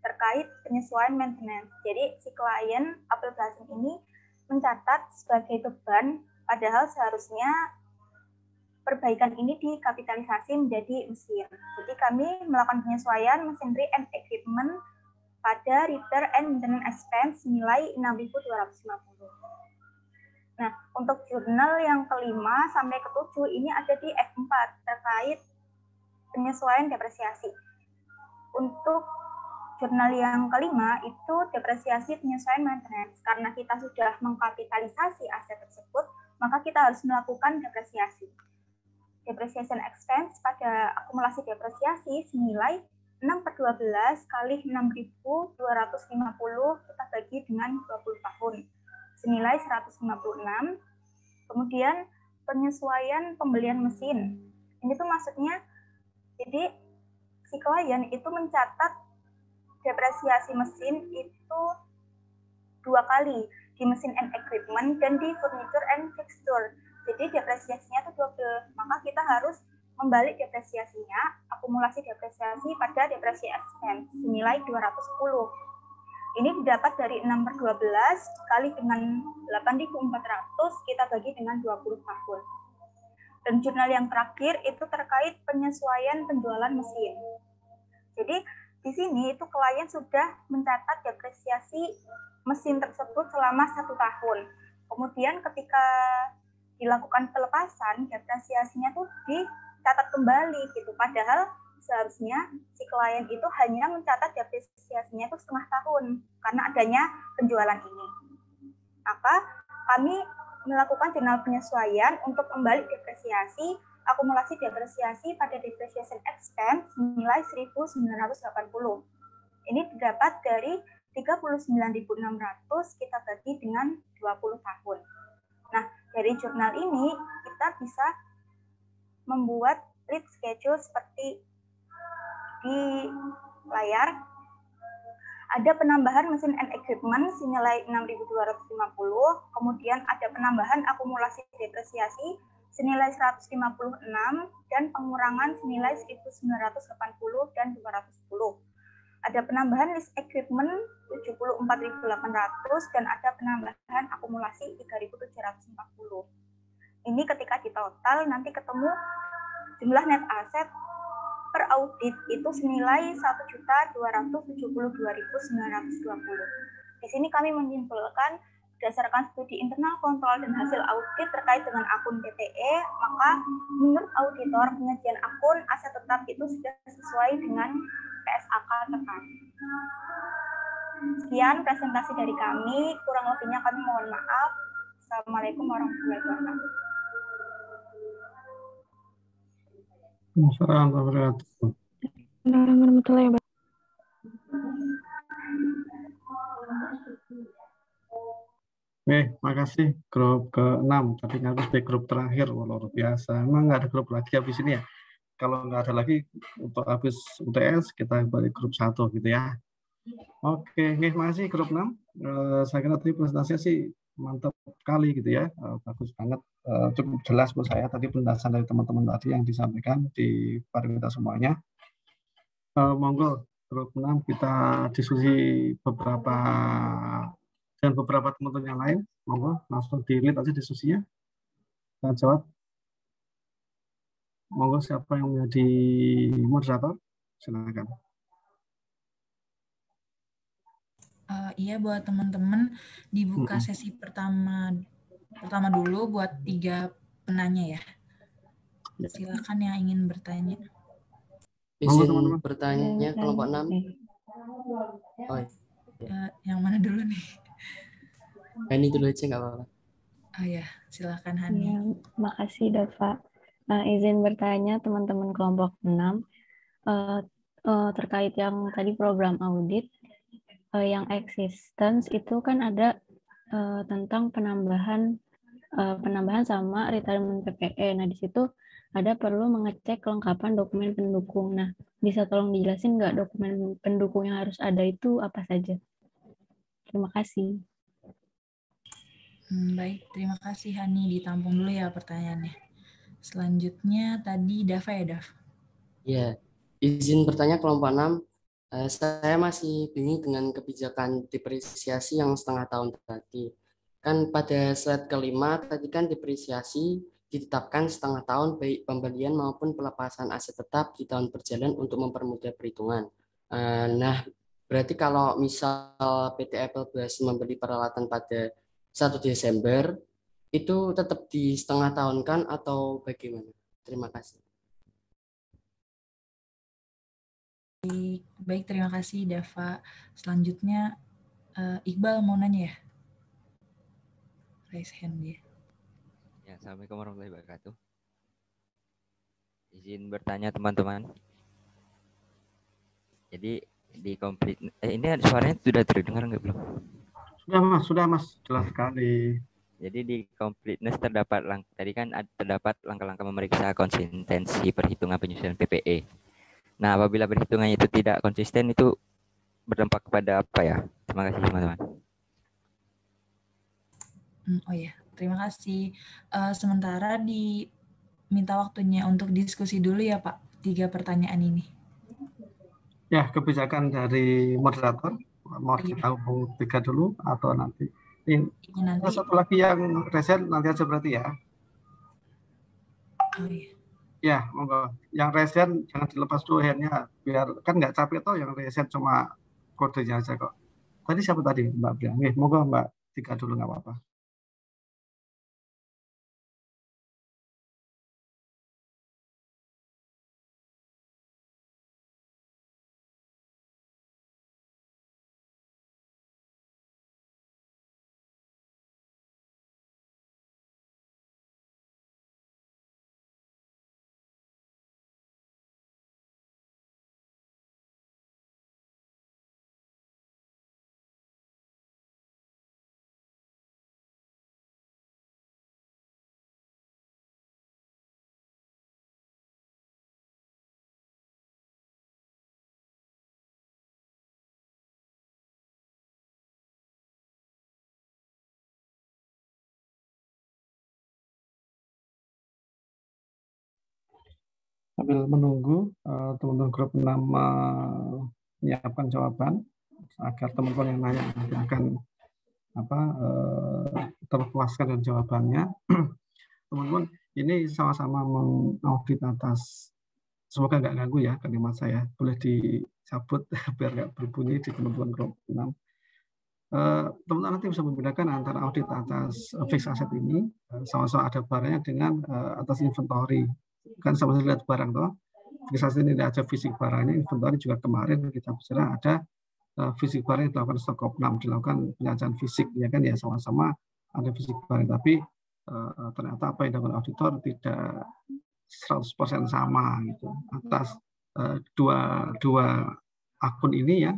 terkait penyesuaian maintenance. Jadi si klien Apple Blossom ini mencatat sebagai beban, padahal seharusnya perbaikan ini dikapitalisasi menjadi mesin. Jadi kami melakukan penyesuaian machinery and equipment pada repair and maintenance expense nilai 6.250. Nah, untuk jurnal yang kelima sampai ke-7 ini ada di F4 terkait penyesuaian depresiasi. Untuk jurnal yang kelima itu depresiasi penyesuaian maintenance. Karena kita sudah mengkapitalisasi aset tersebut, maka kita harus melakukan depresiasi. Depreciation expense pada akumulasi depresiasi senilai 6/12 kali 6.250 kita kita bagi dengan 20 tahun senilai 156. Kemudian penyesuaian pembelian mesin. Ini tuh maksudnya, jadi si klien itu mencatat depresiasi mesin itu 2 kali, di mesin and equipment dan di furniture and fixture. Jadi depresiasinya itu double, maka kita harus membalik depresiasinya, akumulasi depresiasi pada depresi expense senilai 210. Ini didapat dari 6/12 kali dengan 8.400 kita bagi dengan 20 tahun. Dan jurnal yang terakhir itu terkait penyesuaian penjualan mesin. Jadi di sini itu klien sudah mencatat depresiasi mesin tersebut selama 1 tahun. Kemudian ketika dilakukan pelepasan, depresiasinya tuh dicatat kembali gitu. Padahal seharusnya si klien itu hanya mencatat depresiasinya itu setengah tahun karena adanya penjualan ini. Maka kami melakukan jurnal penyesuaian untuk membalik depresiasi, akumulasi depresiasi pada depreciation expense nilai 1.980. Ini didapat dari 39.600 kita bagi dengan 20 tahun. Nah, dari jurnal ini kita bisa membuat lead schedule seperti di layar. Ada penambahan mesin and equipment senilai 6.250, kemudian ada penambahan akumulasi depresiasi senilai 156 dan pengurangan senilai 1.980 dan 210. Ada penambahan list equipment 74.800 dan ada penambahan akumulasi 3.740. Ini ketika ditotal nanti ketemu jumlah net asset per audit itu senilai 1.272.920. Di sini kami menyimpulkan berdasarkan studi internal kontrol dan hasil audit terkait dengan akun PTE, maka menurut auditor penyajian akun aset tetap itu sudah sesuai dengan PSAK terkait. Sekian presentasi dari kami, kurang lebihnya kami mohon maaf. Assalamualaikum warahmatullahi wabarakatuh. Assalamualaikum warahmatullahi wabarakatuh. Oke, makasih grup ke-6. Tadi ngaku sebagai grup terakhir, luar biasa. Emang nggak ada grup lagi habis ini ya? Kalau nggak ada lagi untuk habis UTS, kita balik grup 1 gitu ya. Oke, makasih grup 6. Saya kira tadi presentasinya sih mantap sekali gitu ya. Bagus banget. Cukup jelas buat saya tadi penjelasan dari teman-teman tadi yang disampaikan di pariwisata semuanya. Monggo grup 6 kita diskusi beberapa dan beberapa teman-teman yang lain. Monggo langsung di-lead aja diskusinya. Saya jawab. Monggo siapa yang menjadi moderator? Silakan. Iya, buat teman-teman dibuka sesi pertama dulu buat 3 penanya ya. Silakan yang ingin bertanya. Izin bertanya kelompok 6. Oh, yang mana dulu nih? Hani dulu aja nggak apa-apa. Oh ya, silakan Hani. Ya, makasih Dava. Izin bertanya teman-teman kelompok 6 terkait yang tadi program audit. Yang existence itu kan ada tentang penambahan sama retirement PPE. Nah, di situ ada perlu mengecek kelengkapan dokumen pendukung. Nah, bisa tolong dijelasin nggak dokumen pendukung yang harus ada itu apa saja? Terima kasih. Baik, terima kasih Hani. Ditampung dulu ya pertanyaannya. Selanjutnya tadi Dava ya, Dav? Ya, izin bertanya kelompok 6. Saya masih bingung dengan kebijakan depresiasi yang setengah tahun tadi. Kan pada slide kelima tadi kan depresiasi ditetapkan setengah tahun baik pembelian maupun pelepasan aset tetap di tahun berjalan untuk mempermudah perhitungan. Nah, berarti kalau misal PT Apple Blast membeli peralatan pada 1 Desember, itu tetap di setengah tahun kan atau bagaimana? Terima kasih. Baik, terima kasih Dava. Selanjutnya Iqbal mau nanya ya? Raise hand dia. Ya, Assalamualaikum warahmatullahi wabarakatuh. Izin bertanya teman-teman. Jadi di complete ini suaranya sudah terdengar nggak belum? Sudah Mas, jelas sekali. Jadi di completeness tadi kan terdapat langkah-langkah memeriksa konsistensi perhitungan penyusunan PPE. Nah, apabila perhitungannya itu tidak konsisten itu berdampak kepada apa ya? Terima kasih teman-teman. Oh ya, terima kasih. Sementara diminta waktunya untuk diskusi dulu ya Pak, 3 pertanyaan ini. Ya, kebijakan dari moderator, mau kita hubung 3 dulu atau nanti? Nanti. Satu lagi yang resen nanti aja berarti ya. Oh iya. Ya, monggo. Yang resen jangan dilepas dulu handnya, biar kan nggak capek toh yang resen cuma kodenya aja kok. Tadi siapa tadi Mbak Bria? Nih, monggo Mbak 3 dulu nggak apa-apa. Sambil menunggu teman-teman grup 6 menyiapkan jawaban agar teman-teman yang nanya nanti akan terpuaskan dengan jawabannya. Teman-teman, ini sama-sama mengaudit atas, semoga nggak ganggu ya kalimat saya, boleh dicabut biar nggak berbunyi di teman-teman grup 6. Teman-teman nanti bisa membedakan antara audit atas fixed asset ini, sama-sama ada barangnya dengan atas inventory. Kan sama-sama lihat barang toh. Fixed asset ini ada fisik barangnya, inventory juga kemarin kita bicara ada fisik barang yang dilakukan stok opnam, dilakukan penyajian fisik, ya kan ya sama-sama ada fisik barang, tapi ternyata apa yang dilakukan auditor tidak 100% sama gitu atas dua akun ini ya,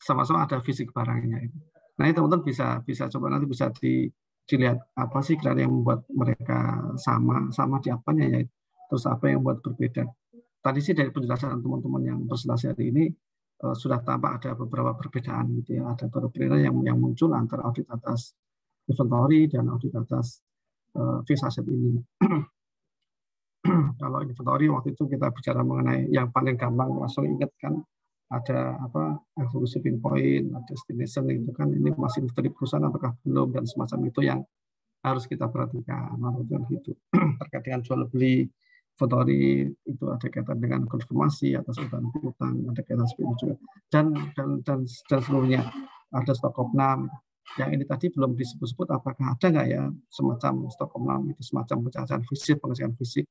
sama-sama ada fisik barangnya. Nah, ini teman-teman bisa coba nanti bisa dilihat apa sih kira yang membuat mereka sama di apanya ya, terus apa yang membuat berbeda. Tadi sih dari penjelasan teman-teman yang presentasi hari ini sudah tampak ada beberapa perbedaan gitu ya, ada beberapa yang muncul antara audit atas inventory dan audit atas fixed asset ini. Kalau inventory waktu itu kita bicara mengenai yang paling gampang langsung ingat kan ada evolusi pinpoint, ada destination, itu kan ini masih dari perusahaan apakah belum dan semacam itu yang harus kita perhatikan gitu. Terkait dengan jual beli inventory itu ada kaitan dengan konfirmasi atas utang, ada kaitan seperti itu juga dan seluruhnya, ada stok opnam. Yang ini tadi belum disebut-sebut apakah ada nggak ya semacam stok opnam itu semacam pencacahan fisik, pengecekan fisik.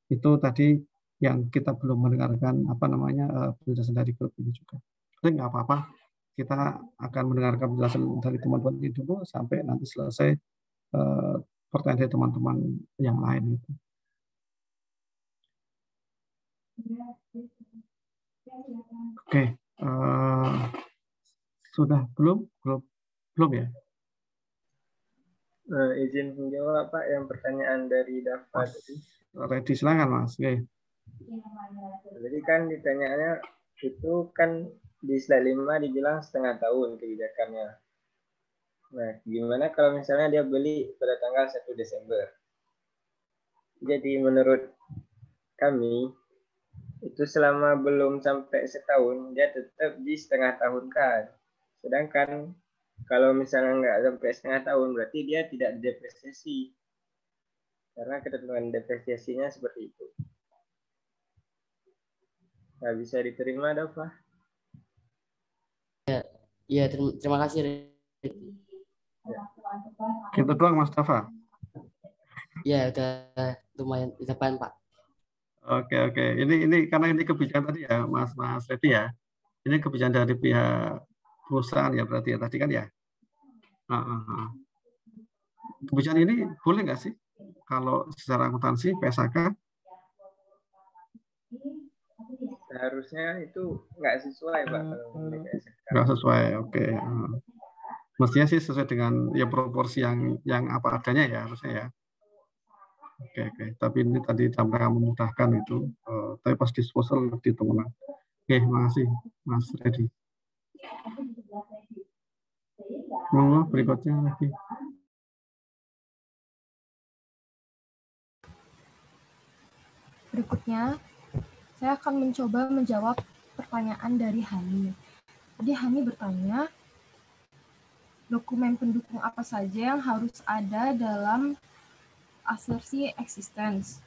Itu tadi yang kita belum mendengarkan penjelasan dari grup ini juga. Tapi nggak apa-apa, kita akan mendengarkan penjelasan dari teman-teman ini dulu sampai nanti selesai pertanyaan dari teman-teman yang lain itu. Oke, sudah belum ya? Izin menjawab Pak yang pertanyaan dari Dava tadi. Ready, silakan Mas. Oke. Jadi kan ditanyaannya itu kan di slide 5 dibilang setengah tahun kebijakannya. Nah, gimana kalau misalnya dia beli pada tanggal 1 Desember? Jadi menurut kami itu selama belum sampai setahun dia tetap di setengah tahun kan. Sedangkan kalau misalnya nggak sampai setengah tahun berarti dia tidak depresiasi. Karena ketentuan depresiasinya seperti itu. Nah, bisa diterima, Dava? Ya, terima kasih. Kita doang, Mas Dava. Ya, udah lumayan di depan, Pak. Oke. Ini karena ini kebijakan tadi ya, Mas Reddy ya. Ini kebijakan dari pihak perusahaan ya berarti ya tadi kan ya. Kebijakan ini boleh nggak sih kalau secara akuntansi PSAK? Seharusnya itu nggak sesuai Pak kalau PSAK. Nggak sesuai, oke. Mestinya sih sesuai dengan ya proporsi yang apa adanya ya harusnya ya. Oke. Tapi ini tadi dalam rangka memudahkan itu, tapi pas disposal dihitung ulang. Oke, makasih Mas Reddy. Monggo berikutnya lagi. Berikutnya, saya akan mencoba menjawab pertanyaan dari Hani. Jadi Hani bertanya, dokumen pendukung apa saja yang harus ada dalam asersi existence,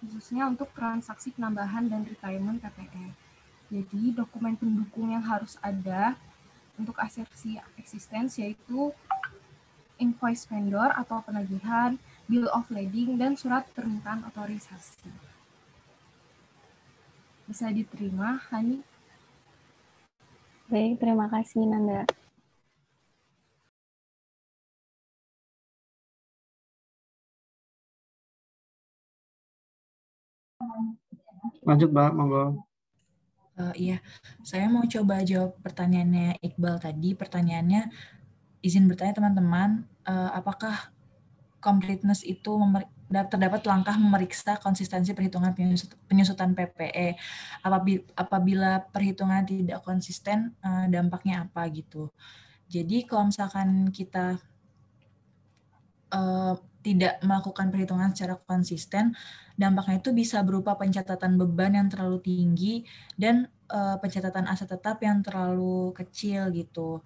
khususnya untuk transaksi penambahan dan retirement PPE. Jadi dokumen pendukung yang harus ada untuk asersi existence yaitu invoice vendor atau penagihan, bill of lading, dan surat permintaan otorisasi. Bisa diterima, Hani? Baik, terima kasih Nanda. Lanjut Mbak, monggo. Iya, saya mau coba jawab pertanyaannya Iqbal tadi. Pertanyaannya, izin bertanya teman-teman, apakah completeness itu terdapat langkah memeriksa konsistensi perhitungan penyusutan PPE. Apabila perhitungan tidak konsisten, dampaknya apa gitu. Jadi kalau misalkan kita tidak melakukan perhitungan secara konsisten, dampaknya itu bisa berupa pencatatan beban yang terlalu tinggi dan pencatatan aset tetap yang terlalu kecil gitu.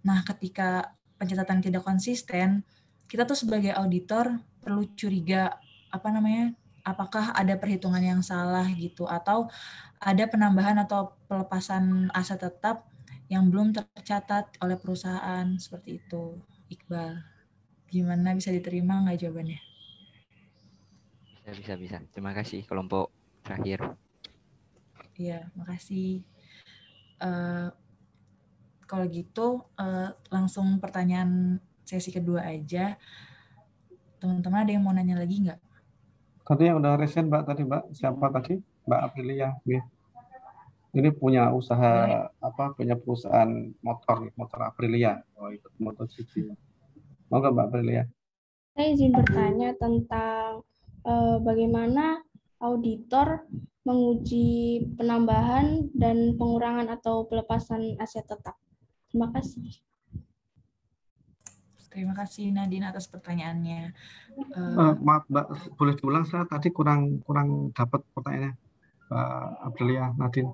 Nah, ketika pencatatan tidak konsisten, kita tuh sebagai auditor perlu curiga apakah ada perhitungan yang salah gitu, atau ada penambahan atau pelepasan aset tetap yang belum tercatat oleh perusahaan, seperti itu, Iqbal. Gimana, bisa diterima nggak jawabannya? Bisa. Terima kasih kelompok terakhir. Iya, makasih. Kalau gitu, langsung pertanyaan sesi kedua aja. Teman-teman ada yang mau nanya lagi nggak? Tadi yang udah resen Mbak tadi Mbak, siapa tadi? Mbak Aprilia. Ini punya usaha punya perusahaan motor Aprilia. Oh, ikut MotoGP. Mau nggak Mbak Aprilia? Saya izin bertanya tentang bagaimana auditor menguji penambahan dan pengurangan atau pelepasan aset tetap. Terima kasih. Terima kasih Nadine atas pertanyaannya. Maaf Mbak, boleh diulang, saya tadi kurang dapat pertanyaannya. Mbak Aprilia, Nadine.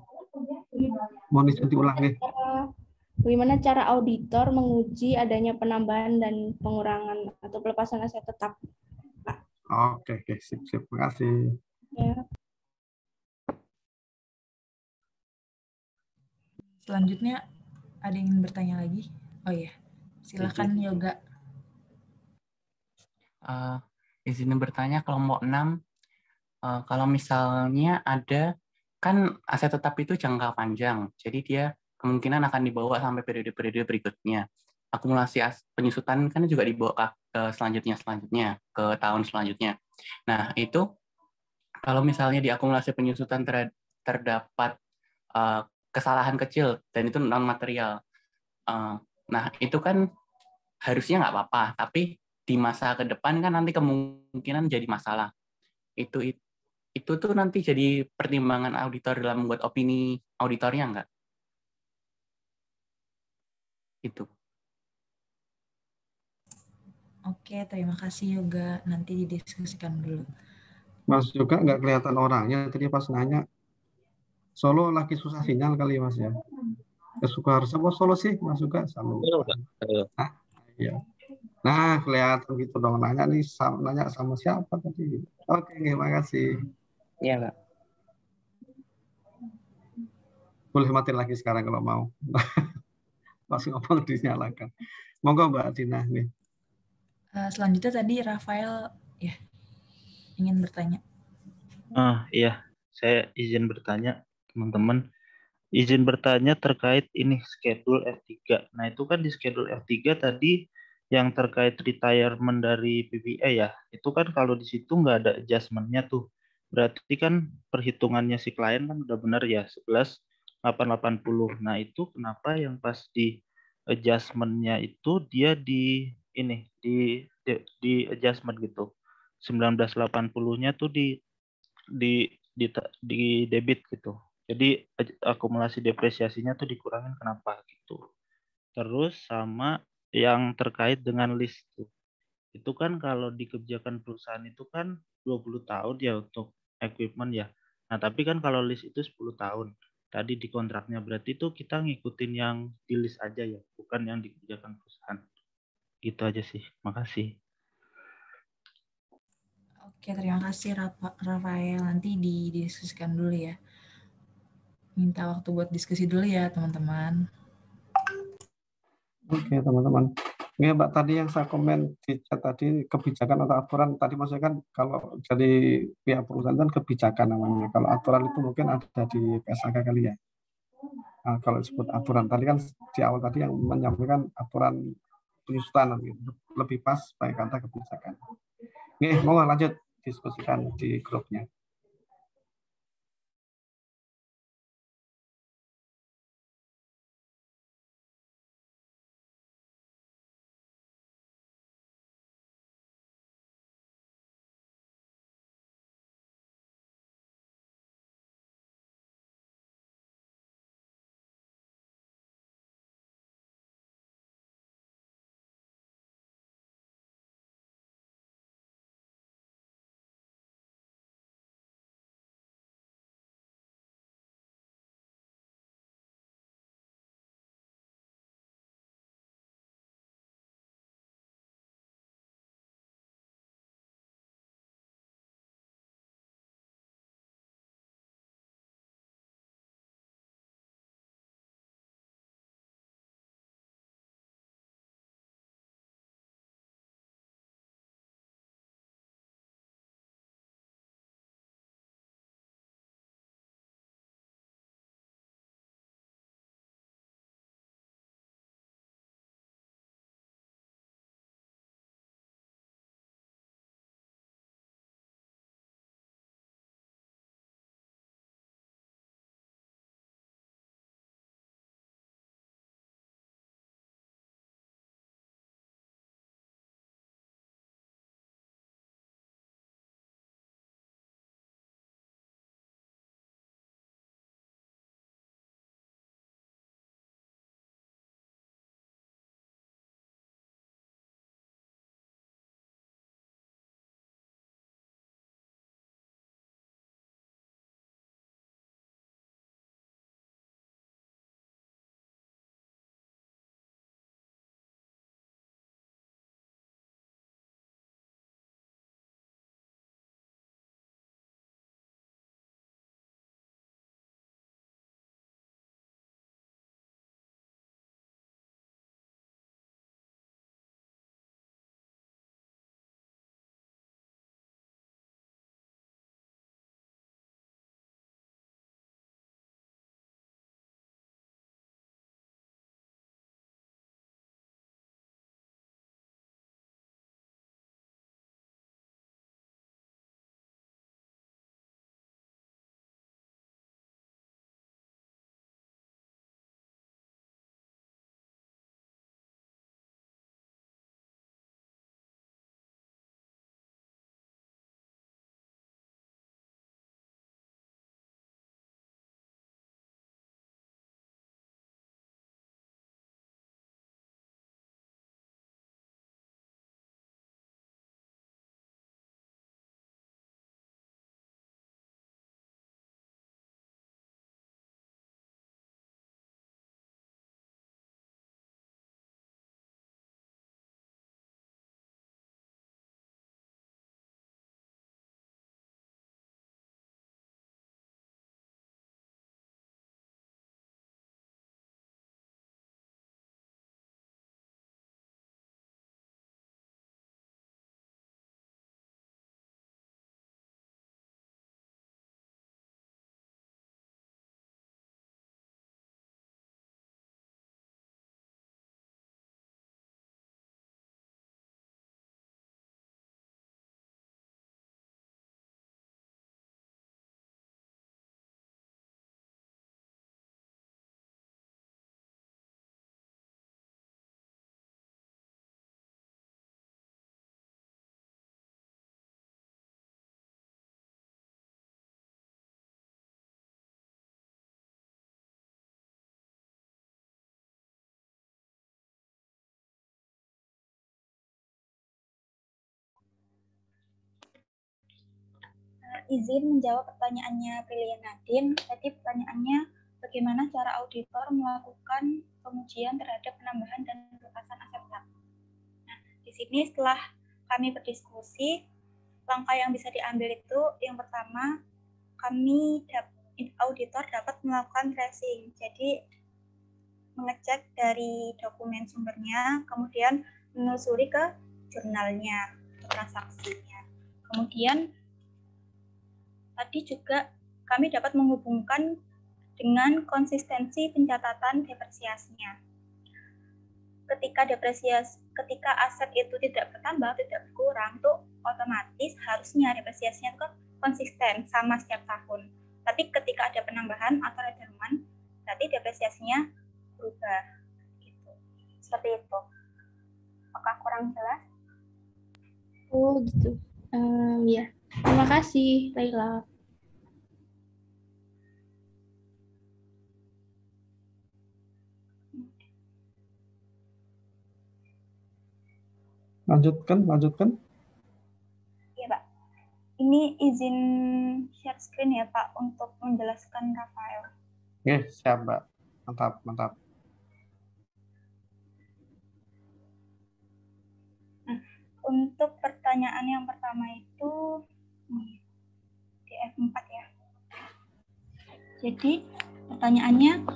Mohon izin diulang nih. Bagaimana cara auditor menguji adanya penambahan dan pengurangan atau pelepasan aset tetap? Oke, sip. Terima kasih. Ya. Selanjutnya, ada yang ingin bertanya lagi? Oh iya, silakan Yoga. Izin bertanya kelompok 6, kalau misalnya ada, kan aset tetap itu jangka panjang, jadi dia kemungkinan akan dibawa sampai periode-periode berikutnya. Akumulasi penyusutan kan juga dibawa ke selanjutnya, ke tahun selanjutnya. Nah, itu kalau misalnya di akumulasi penyusutan terdapat kesalahan kecil, dan itu non-material, nah itu kan harusnya nggak apa-apa, tapi di masa ke depan kan nanti kemungkinan jadi masalah. Itu tuh nanti jadi pertimbangan auditor dalam membuat opini auditornya nggak? Itu. Oke, terima kasih Yoga. Nanti didiskusikan dulu. Mas juga nggak kelihatan orangnya tadi pas nanya. Solo lagi susah sinyal kali Mas ya. Suka harus apa Solo sih Mas juga selalu. Iya. Nah, kelihatan gitu dong, nanya sama siapa tadi. Oke, terima kasih. Iya, Pak. Boleh mati lagi sekarang kalau mau. Masih ngomong dinyalakan. Monggo Mbak Dina nih. Selanjutnya tadi Rafael ya ingin bertanya. Iya, saya izin bertanya, teman-teman. Izin bertanya terkait ini schedule F3. Nah, itu kan di schedule F3 tadi yang terkait retirement dari PPA ya, itu kan kalau di situ nggak ada adjustment-nya tuh. Berarti kan perhitungannya si klien kan udah benar ya, 11.880. Nah, itu kenapa yang pas di adjustment-nya itu dia di ini di adjustment gitu. 1980-nya tuh di debit gitu. Jadi akumulasi depresiasinya tuh dikurangin kenapa gitu. Terus sama yang terkait dengan list tuh. Itu kan kalau di kebijakan perusahaan itu kan 20 tahun ya untuk equipment ya. Nah, tapi kan kalau list itu 10 tahun. Tadi di kontraknya berarti itu kita ngikutin yang di list aja ya, bukan yang di kebijakan perusahaan. Gitu aja sih. Makasih. Oke, terima kasih Rafael. Nanti didiskusikan dulu ya. Minta waktu buat diskusi dulu ya, teman-teman. Oke, teman-teman. Ini Mbak, tadi yang saya komen di chat tadi, kebijakan atau aturan, tadi maksudnya kan kalau dari pihak perusahaan kan kebijakan namanya. Kalau aturan itu mungkin ada di PSAK kali ya. Nah, kalau disebut aturan, tadi kan di awal tadi yang menyampaikan aturan penyusutan, lebih pas pakai kata kebijakan. Oke, mau lanjut diskusikan di grupnya. izin menjawab pertanyaannya Brilian Nadine. Tadi pertanyaannya, bagaimana cara auditor melakukan pengujian terhadap penambahan dan pelepasan aset tetap. Nah, di sini setelah kami berdiskusi, langkah yang bisa diambil itu yang pertama, auditor dapat melakukan tracing. Jadi mengecek dari dokumen sumbernya, kemudian menelusuri ke jurnalnya, transaksinya. Kemudian tadi juga kami dapat menghubungkan dengan konsistensi pencatatan depresiasinya. Ketika aset itu tidak bertambah, tidak berkurang, itu otomatis harusnya depresiasinya itu konsisten sama setiap tahun. Tapi ketika ada penambahan atau retirement, berarti depresiasinya berubah. Gitu. Seperti itu. Apakah kurang jelas? Oh gitu. Ya. Terima kasih, Laila. Lanjutkan. Iya, Pak. Ini izin share screen ya, Pak, untuk menjelaskan Rafael. Oke, siap, Mbak. Mantap. Nah, untuk pertanyaan yang pertama itu di F4 ya. Jadi, pertanyaannya,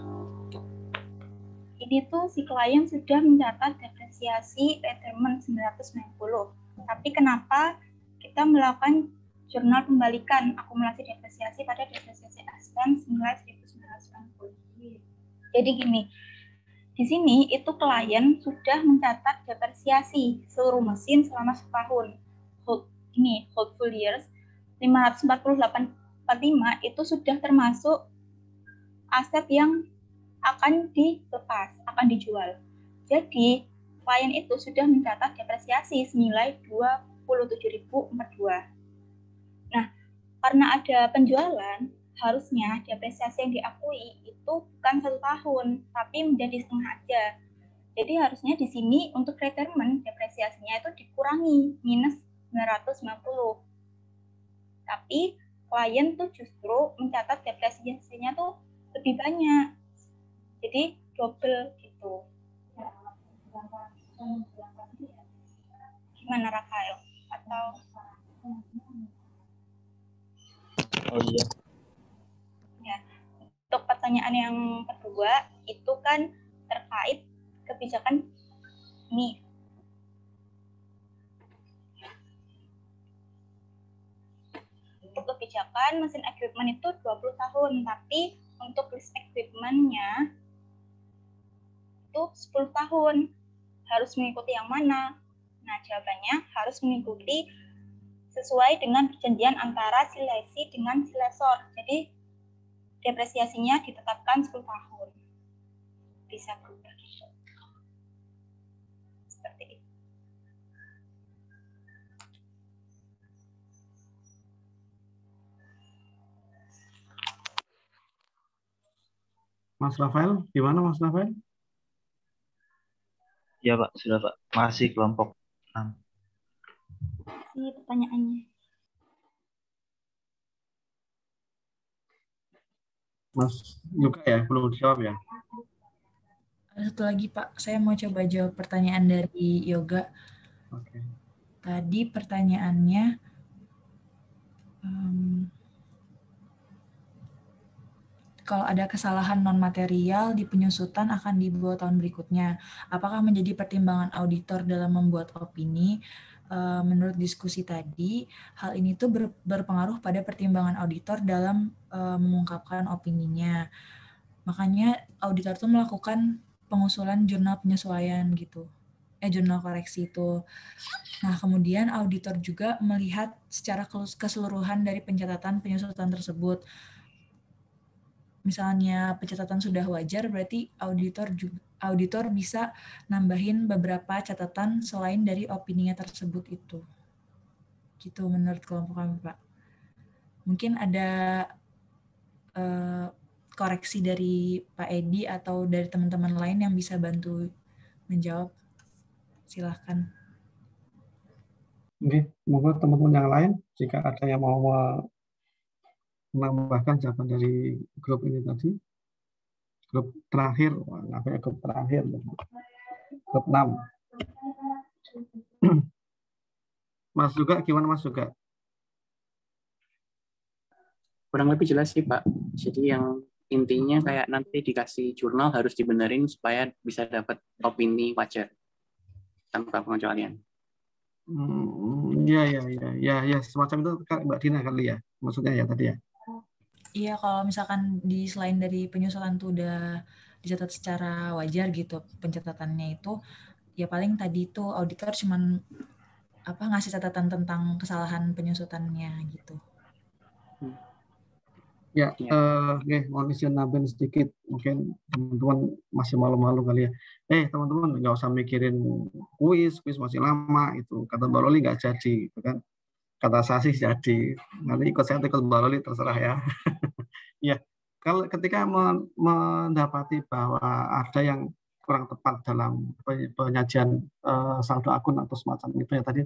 ini tuh si klien sudah mencatat depresiasi retirement 990. Tapi kenapa kita melakukan jurnal pembalikan akumulasi depresiasi pada depresiasi expense nilai 1990. Jadi gini, di sini itu klien sudah mencatat depresiasi seluruh mesin selama setahun. Hold full years 548,45 itu sudah termasuk aset yang akan dilepas, akan dijual. Jadi, klien itu sudah mencatat depresiasi senilai 27.042. Nah, karena ada penjualan, harusnya depresiasi yang diakui itu bukan 1 tahun, tapi menjadi setengah aja. Jadi harusnya di sini untuk retirement depresiasinya itu dikurangi minus 990. Tapi klien tuh justru mencatat depresiasinya tuh lebih banyak. Jadi double gitu. Gimana Rafael? Atau Oh iya. ya. Untuk pertanyaan yang kedua itu kan terkait kebijakan ini. Untuk kebijakan mesin equipment itu 20 tahun, tapi untuk list equipment-nya itu 10 tahun. Harus mengikuti yang mana? Nah, jawabannya harus mengikuti sesuai dengan perjanjian antara si lessee dengan si lessor. Jadi, depresiasinya ditetapkan 10 tahun. Bisa berubah gitu. Seperti itu. Mas Rafael, gimana Mas Rafael? Ya Pak, sudah Pak. Masih kelompok 6. Ini pertanyaannya. Mas Yuka ya, perlu dijawab ya? Ada satu lagi Pak, saya mau coba jawab pertanyaan dari Yoga. Oke. Tadi pertanyaannya, kalau ada kesalahan non-material di penyusutan akan dibawa tahun berikutnya. Apakah menjadi pertimbangan auditor dalam membuat opini? Menurut diskusi tadi, hal ini tuh berpengaruh pada pertimbangan auditor dalam mengungkapkan opininya. Makanya auditor tuh melakukan pengusulan jurnal penyesuaian gitu. Jurnal koreksi itu. Nah, kemudian auditor juga melihat secara keseluruhan dari pencatatan penyusutan tersebut. Misalnya pencatatan sudah wajar, berarti auditor bisa nambahin beberapa catatan selain dari opininya tersebut itu. Gitu menurut kelompok kami, Pak. Mungkin ada koreksi dari Pak Edi atau dari teman-teman lain yang bisa bantu menjawab. Silahkan. Oke, monggo teman-teman yang lain jika ada yang mau menambahkan jawaban dari grup ini tadi, grup terakhir, namanya grup terakhir, grup 6. Mas juga gimana Mas juga? Kurang lebih jelas sih Pak. Jadi yang intinya kayak nanti dikasih jurnal harus dibenerin supaya bisa dapat opini wajar tanpa pengecualian. Ya, semacam itu Mbak Dina kali ya, maksudnya ya tadi ya. Iya, kalau misalkan di selain dari penyusulan tuh udah dicatat secara wajar gitu pencatatannya itu, ya paling tadi itu auditor cuman ngasih catatan tentang kesalahan penyusutannya gitu. Ya, oke, mohon izin nambahin sedikit. Mungkin teman-teman masih malu-malu kali ya. Teman-teman nggak usah mikirin kuis masih lama itu. Kata Mbak Loli nggak jadi, gitu kan? Kata saya sih jadi. Nanti ikut saya ikut Mbak Loli terserah ya. Ya, kalau ketika mendapati bahwa ada yang kurang tepat dalam penyajian saldo akun atau semacam itu ya tadi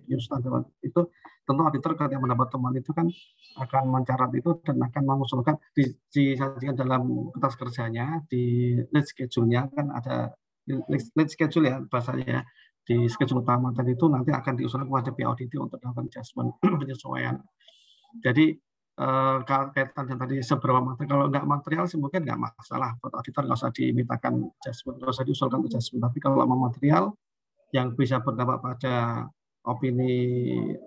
itu tentu auditor ketika mendapat temuan itu kan akan mencatat itu dan akan mengusulkan disajikan dalam kertas kerjanya di lead schedule-nya kan ada lead schedule ya bahasanya ya di schedule utama tadi itu nanti akan diusulkan kepada PAudit untuk melakukan adjustment penyesuaian. Jadi kaitan dengan tadi seberapa material, kalau nggak material sih mungkin nggak masalah buat auditor, nggak usah dimintakan adjustment, nggak usah diusulkan adjustment. Tapi kalau mau material yang bisa berdampak pada opini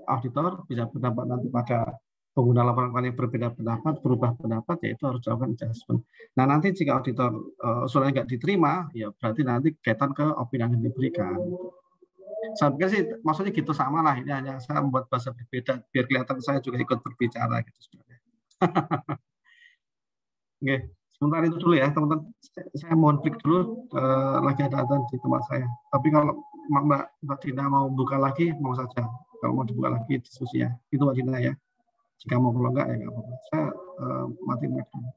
auditor, bisa berdampak nanti pada pengguna laporan yang berbeda pendapat, berubah pendapat, ya itu harus dilakukan adjustment. Nah nanti jika auditor usulannya nggak diterima, ya berarti nanti kaitan ke opini yang diberikan. Saya pikir sih maksudnya gitu sama lah, ini hanya saya membuat bahasa berbeda biar kelihatan saya juga ikut berbicara gitu sebenarnya. Oke, sebentar itu dulu ya teman-teman. Saya mohon break dulu, lagi ada adzan di tempat saya. Tapi kalau Mbak Dina mau buka lagi, mau saja. Kalau mau dibuka lagi diskusinya, itu Mbak Dina ya. Jika mau, kalau enggak ya nggak apa-apa. Saya mati mic dulu.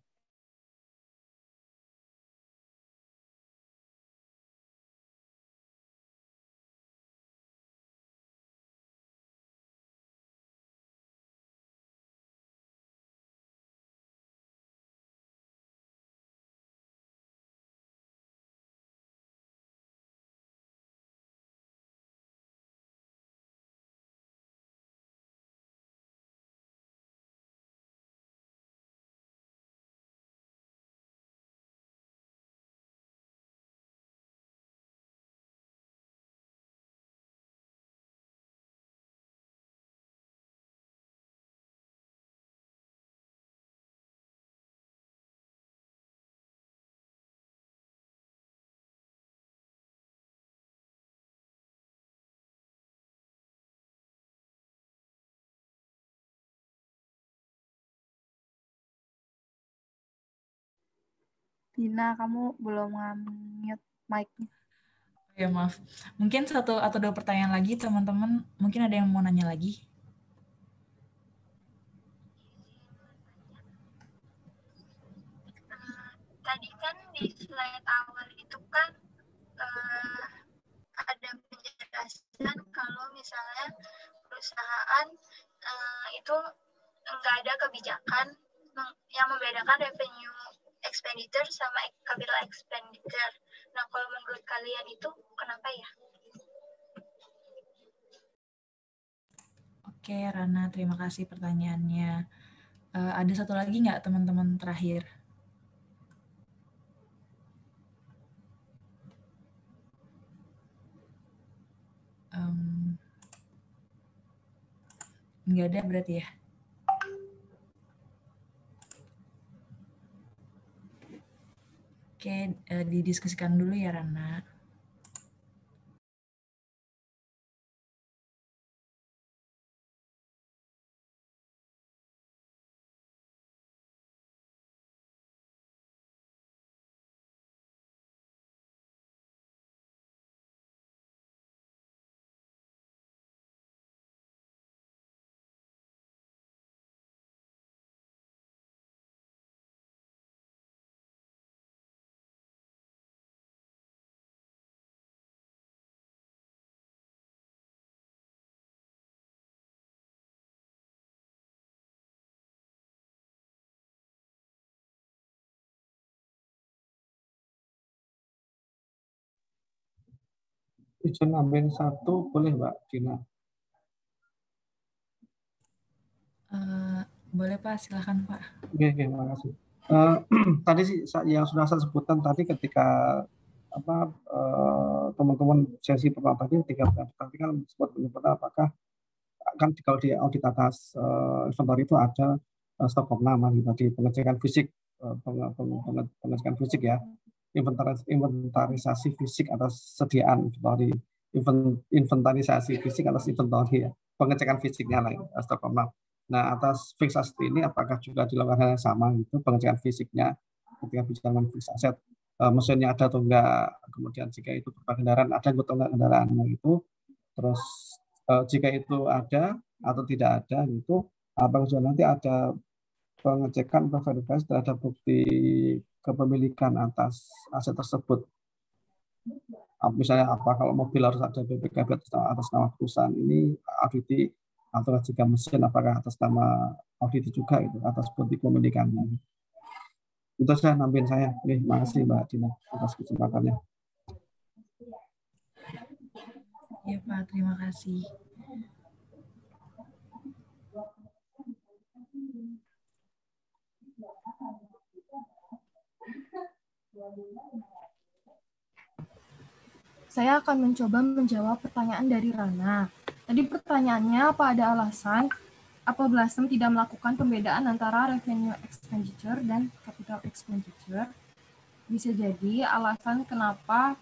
Dina, kamu belum nge-mute mic-nya. Ya maaf. Mungkin satu atau dua pertanyaan lagi teman-teman. Mungkin ada yang mau nanya lagi. Tadi kan di slide awal itu kan ada penjelasan kalau misalnya perusahaan itu nggak ada kebijakan yang membedakan revenue expenditure sama capital expenditure. Nah, kalau menurut kalian itu kenapa ya? Oke, Rana, terima kasih pertanyaannya. Ada satu lagi nggak teman-teman terakhir? Nggak ada berarti ya? Oke, didiskusikan dulu ya Rana. Izin nambahin satu, boleh Mbak Dina? Boleh Pak, silakan Pak. Oke, terima kasih. Tadi sih yang sudah saya sebutkan tadi ketika teman-teman sesi pertama tadi kan sempat menyebut apakah kan kalau di audit atas inventory itu ada stok nama tadi pengecekan fisik, pengecekan fisik ya, inventarisasi fisik atas sediaan inventory, inventarisasi fisik atas inventory ya, pengecekan fisiknya lah stok nama. Nah, atas fixed asset ini apakah juga dilakukan hal yang sama gitu, pengecekan fisiknya ketika bicara mengenai fixed asset, mesinnya ada atau enggak, kemudian jika itu berupa kendaraan ada atau enggak kendaraannya itu, terus jika itu ada atau tidak ada gitu, apakah juga nanti ada pengecekan atau verifikasi terhadap bukti kepemilikan atas aset tersebut. Misalnya apa kalau mobil harus ada BPKB atas nama perusahaan ini auditi, atau jika mesin apakah atas nama audit juga itu atas bukti kepemilikannya. Itu saya nambahin saya. Terima kasih Mbak Dina atas kesempatannya. Ya Pak, terima kasih. Saya akan mencoba menjawab pertanyaan dari Rana. Tadi pertanyaannya, apa ada alasan Apple Blossom tidak melakukan pembedaan antara revenue expenditure dan capital expenditure? Bisa jadi alasan kenapa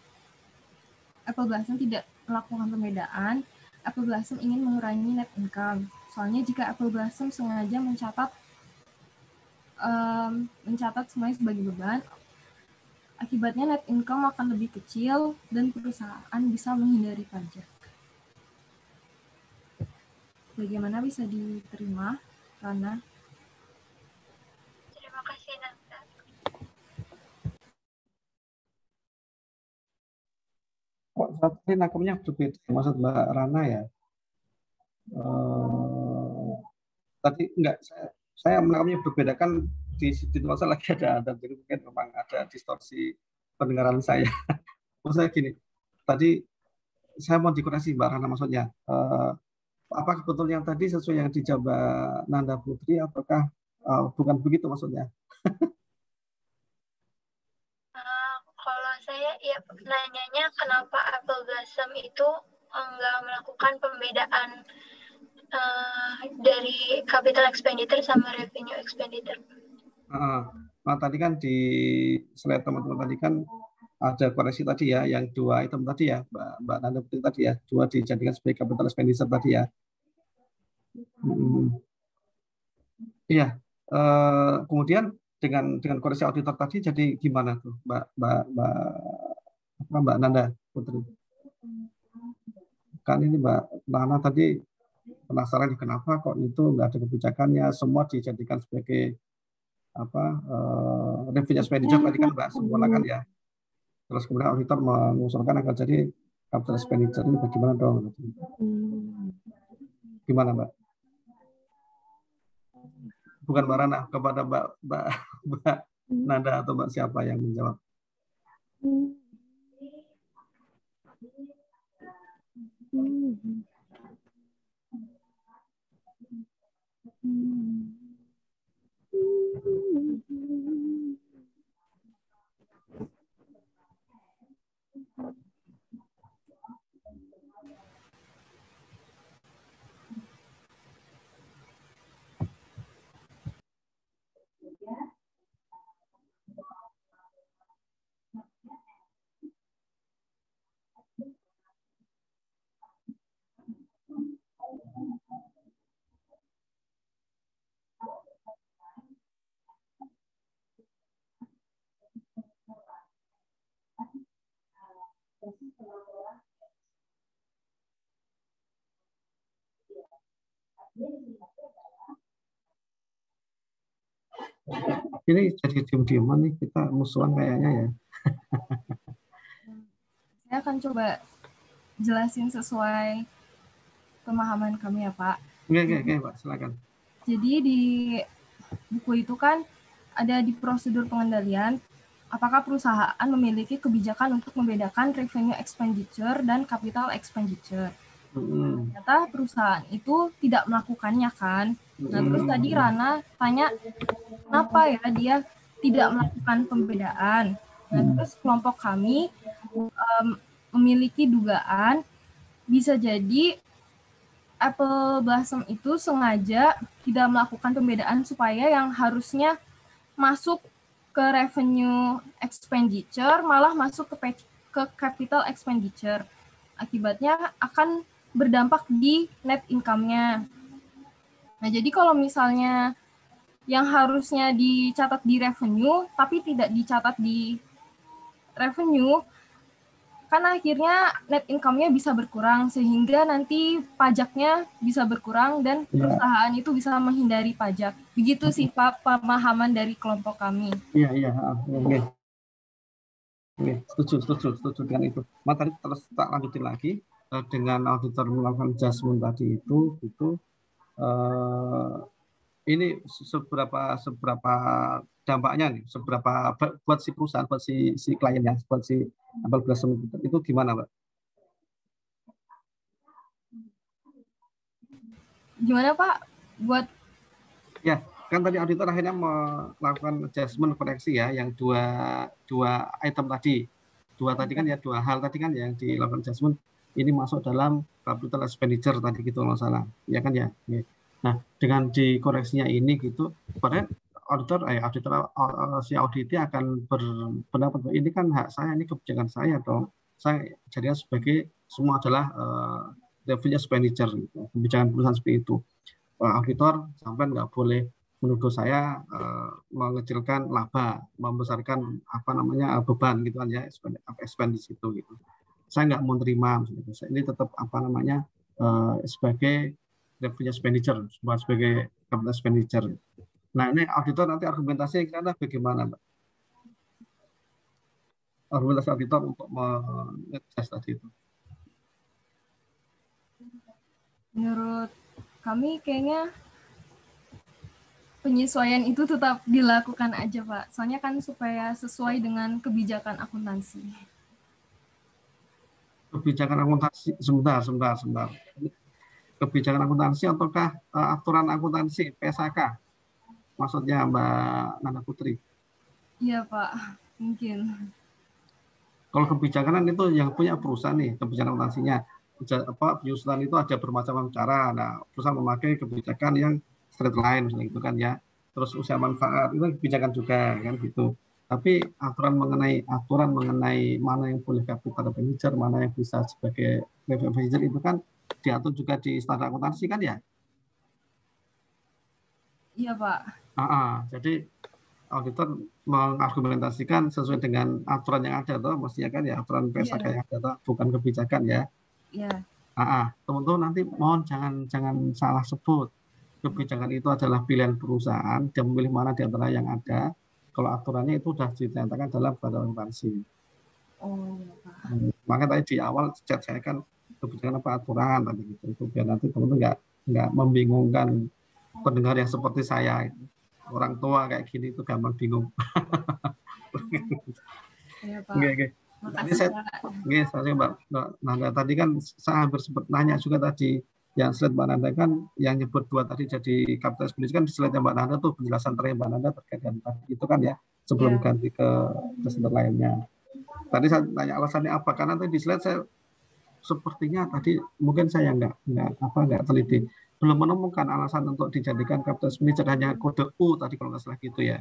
Apple Blossom tidak melakukan pembedaan, Apple Blossom ingin mengurangi net income. Soalnya jika Apple Blossom sengaja mencatat semuanya sebagai beban, akibatnya net income akan lebih kecil dan perusahaan bisa menghindari pajak. Bagaimana bisa diterima, Rana? Terima kasih, Nanda. Kok tadi nangkepnya berbeda, maksud Mbak Rana ya? Tadi enggak, saya menangkapnya berbeda kan di masa lagi ada jadi mungkin memang ada distorsi pendengaran saya. Maksudnya gini, tadi saya mau dikoreksi Mbak Rana maksudnya. Apakah betul yang tadi sesuai yang dijawab Nanda Putri, apakah bukan begitu maksudnya? Kalau saya ya nanyanya kenapa Apple Blossom itu enggak melakukan pembedaan dari capital expenditure sama revenue expenditure. Nah tadi kan di slide teman-teman tadi kan ada koreksi tadi ya, yang dua item tadi ya, Mbak Nanda Putri tadi ya, dua dijadikan sebagai capital expenditure tadi ya. Iya. Kemudian dengan koreksi auditor tadi jadi gimana tuh, Mbak Nanda Putri? Kan ini Mbak Nana tadi penasaran kenapa kok itu nggak ada kebijakannya, semua dijadikan sebagai revenue expenditure tadi kan Mbak semula kan ya. Terus kemudian auditor mengusulkan akan jadi capital expenditure ini bagaimana dong? Gimana Mbak? Bukan Mbak Rana, kepada Mbak Nanda atau Mbak siapa yang menjawab? Ini jadi diem-dieman nih, kita musuhan kayaknya ya. Saya akan coba jelasin sesuai pemahaman kami ya Pak. Oke Pak, silakan. Jadi di buku itu kan ada di prosedur pengendalian, apakah perusahaan memiliki kebijakan untuk membedakan revenue expenditure dan capital expenditure. Ternyata perusahaan itu tidak melakukannya kan. Nah, terus tadi Rana tanya kenapa ya dia tidak melakukan pembedaan. Nah, terus kelompok kami memiliki dugaan bisa jadi Apple Blossom itu sengaja tidak melakukan pembedaan supaya yang harusnya masuk ke revenue expenditure malah masuk ke capital expenditure. Akibatnya akan berdampak di net income-nya. Nah, jadi kalau misalnya yang harusnya dicatat di revenue tapi tidak dicatat di revenue, kan akhirnya net income-nya bisa berkurang sehingga nanti pajaknya bisa berkurang dan perusahaan itu bisa menghindari pajak. Begitu sih Pak pemahaman dari kelompok kami. Iya. Setuju dengan itu. Tadi terus tak lanjutin lagi dengan auditor melakukan adjustment tadi itu ini seberapa dampaknya nih, seberapa buat si perusahaan, buat si kliennya, buat si Apple Blossom itu gimana, Mbak? Gimana Pak? Buat ya kan tadi auditor akhirnya melakukan adjustment koreksi ya, yang dua item tadi, dua hal tadi kan yang dilakukan adjustment ini masuk dalam capital expenditure tadi gitu kalau salah, ya kan ya. Nah dengan dikoreksinya ini gitu, padahal si auditnya akan berpendapat ini kan hak saya, ini kebijakan saya dong, saya jadikan sebagai semua adalah revenue expenditure gitu. Kebijakan perusahaan seperti itu. Auditor sampai nggak boleh menuduh saya mengecilkan laba, membesarkan beban gitu kan ya, expenditure itu gitu. Saya nggak mau terima gitu. Ini tetap sebagai revenue expenditure, sebagai capital expenditure. Nah ini auditor nanti argumentasi karena bagaimana, Mbak? Argumentasi auditor untuk mengecas tadi itu. Menurut kami kayaknya penyesuaian itu tetap dilakukan aja Pak. Soalnya kan supaya sesuai dengan kebijakan akuntansi. Kebijakan akuntansi, sebentar. Kebijakan akuntansi ataukah aturan akuntansi PSAK? Maksudnya Mbak Nana Putri? Iya Pak, mungkin. Kalau kebijakan itu yang punya perusahaan nih, kebijakan akuntansinya. Penyusunan itu ada bermacam cara. Nah, perusahaan memakai kebijakan yang straight line gitu kan ya. Terus usaha manfaat itu kebijakan juga kan gitu. Tapi aturan mengenai mana yang boleh capital expenditure, mana yang bisa sebagai revenue expenditure itu kan diatur juga di standar akuntansi kan ya. Iya Pak. Jadi auditor mengargumentasikan sesuai dengan aturan yang ada toh, mestinya kan ya aturan PSAK yang ada toh, bukan kebijakan ya. Iya. Teman-teman nanti mohon jangan salah sebut. Kebijakan itu adalah pilihan perusahaan, dia memilih mana di antara yang ada. Kalau aturannya itu sudah dinyatakan dalam peraturan akuntansi. Oh, ya Pak. Makanya tadi di awal chat saya kan kebijakan apa aturan tadi gitu. Itu biar nanti teman-teman nggak membingungkan pendengar yang seperti saya. Orang tua kayak gini itu gampang bingung. Iya Pak. Oke. Tadi saya Mbak Nanda tadi kan saya hampir sempat nanya juga tadi yang slide Mbak Nanda kan yang nyebut dua tadi jadi capital expenditure kan di slide Mbak Nanda tuh penjelasan terakhir Mbak Nanda terkait dengan tadi itu kan ya sebelum ganti ke slide lainnya. Tadi saya tanya alasannya apa, karena tadi di slide saya sepertinya tadi mungkin saya nggak teliti, belum menemukan alasan untuk dijadikan capital expenditure, hanya kode U tadi kalau nggak salah gitu ya.